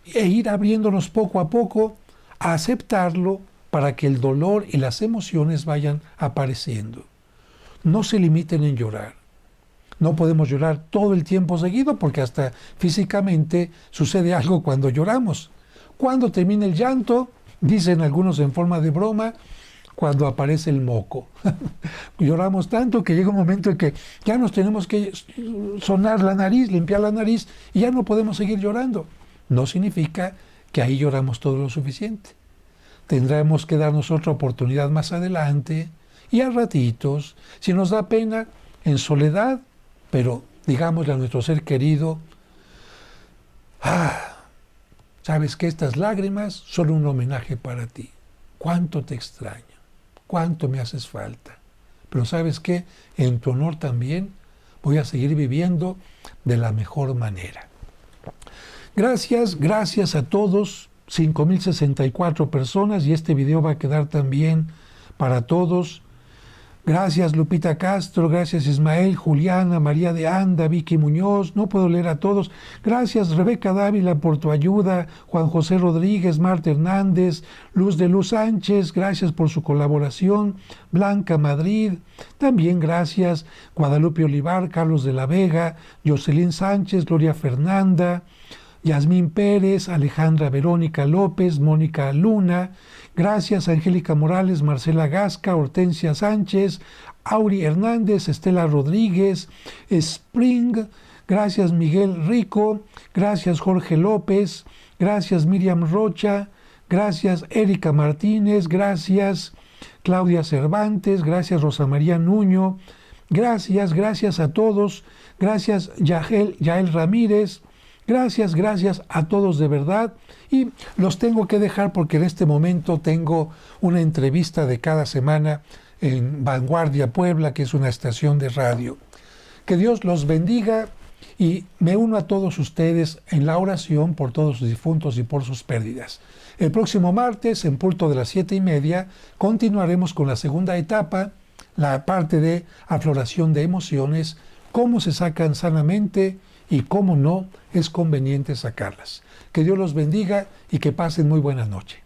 e ir abriéndonos poco a poco a aceptarlo para que el dolor y las emociones vayan apareciendo. No se limiten en llorar. No podemos llorar todo el tiempo seguido porque hasta físicamente sucede algo cuando lloramos. Cuando termina el llanto, dicen algunos en forma de broma, cuando aparece el moco. Lloramos tanto que llega un momento en que ya nos tenemos que sonar la nariz, limpiar la nariz, y ya no podemos seguir llorando. No significa que ahí lloramos todo lo suficiente. Tendremos que darnos otra oportunidad más adelante, y a ratitos, si nos da pena, en soledad, pero digámosle a nuestro ser querido: sabes que estas lágrimas son un homenaje para ti. Cuánto te extraño, cuánto me haces falta. Pero sabes qué, en tu honor también voy a seguir viviendo de la mejor manera. Gracias a todos, 5,064 personas, y este video va a quedar también para todos. Gracias Lupita Castro, gracias Ismael, Juliana, María de Anda, Vicky Muñoz, no puedo leer a todos. Gracias Rebeca Dávila por tu ayuda, Juan José Rodríguez, Marta Hernández, Luz de Luz Sánchez, gracias por su colaboración, Blanca Madrid, también gracias Guadalupe Olivar, Carlos de la Vega, Jocelyn Sánchez, Gloria Fernanda, Yasmín Pérez, Alejandra Verónica López, Mónica Luna. Gracias Angélica Morales, Marcela Gasca, Hortensia Sánchez, Auri Hernández, Estela Rodríguez, Spring. Gracias Miguel Rico. Gracias Jorge López. Gracias Miriam Rocha. Gracias Erika Martínez. Gracias Claudia Cervantes. Gracias Rosa María Nuño. Gracias a todos. Gracias Yael Ramírez. Gracias a todos de verdad. Y los tengo que dejar porque en este momento tengo una entrevista de cada semana en Vanguardia Puebla, que es una estación de radio. Que Dios los bendiga, y me uno a todos ustedes en la oración por todos sus difuntos y por sus pérdidas. El próximo martes, en punto de las 7:30, continuaremos con la segunda etapa, la parte de afloración de emociones, cómo se sacan sanamente y cómo no es conveniente sacarlas. Que Dios los bendiga y que pasen muy buena noche.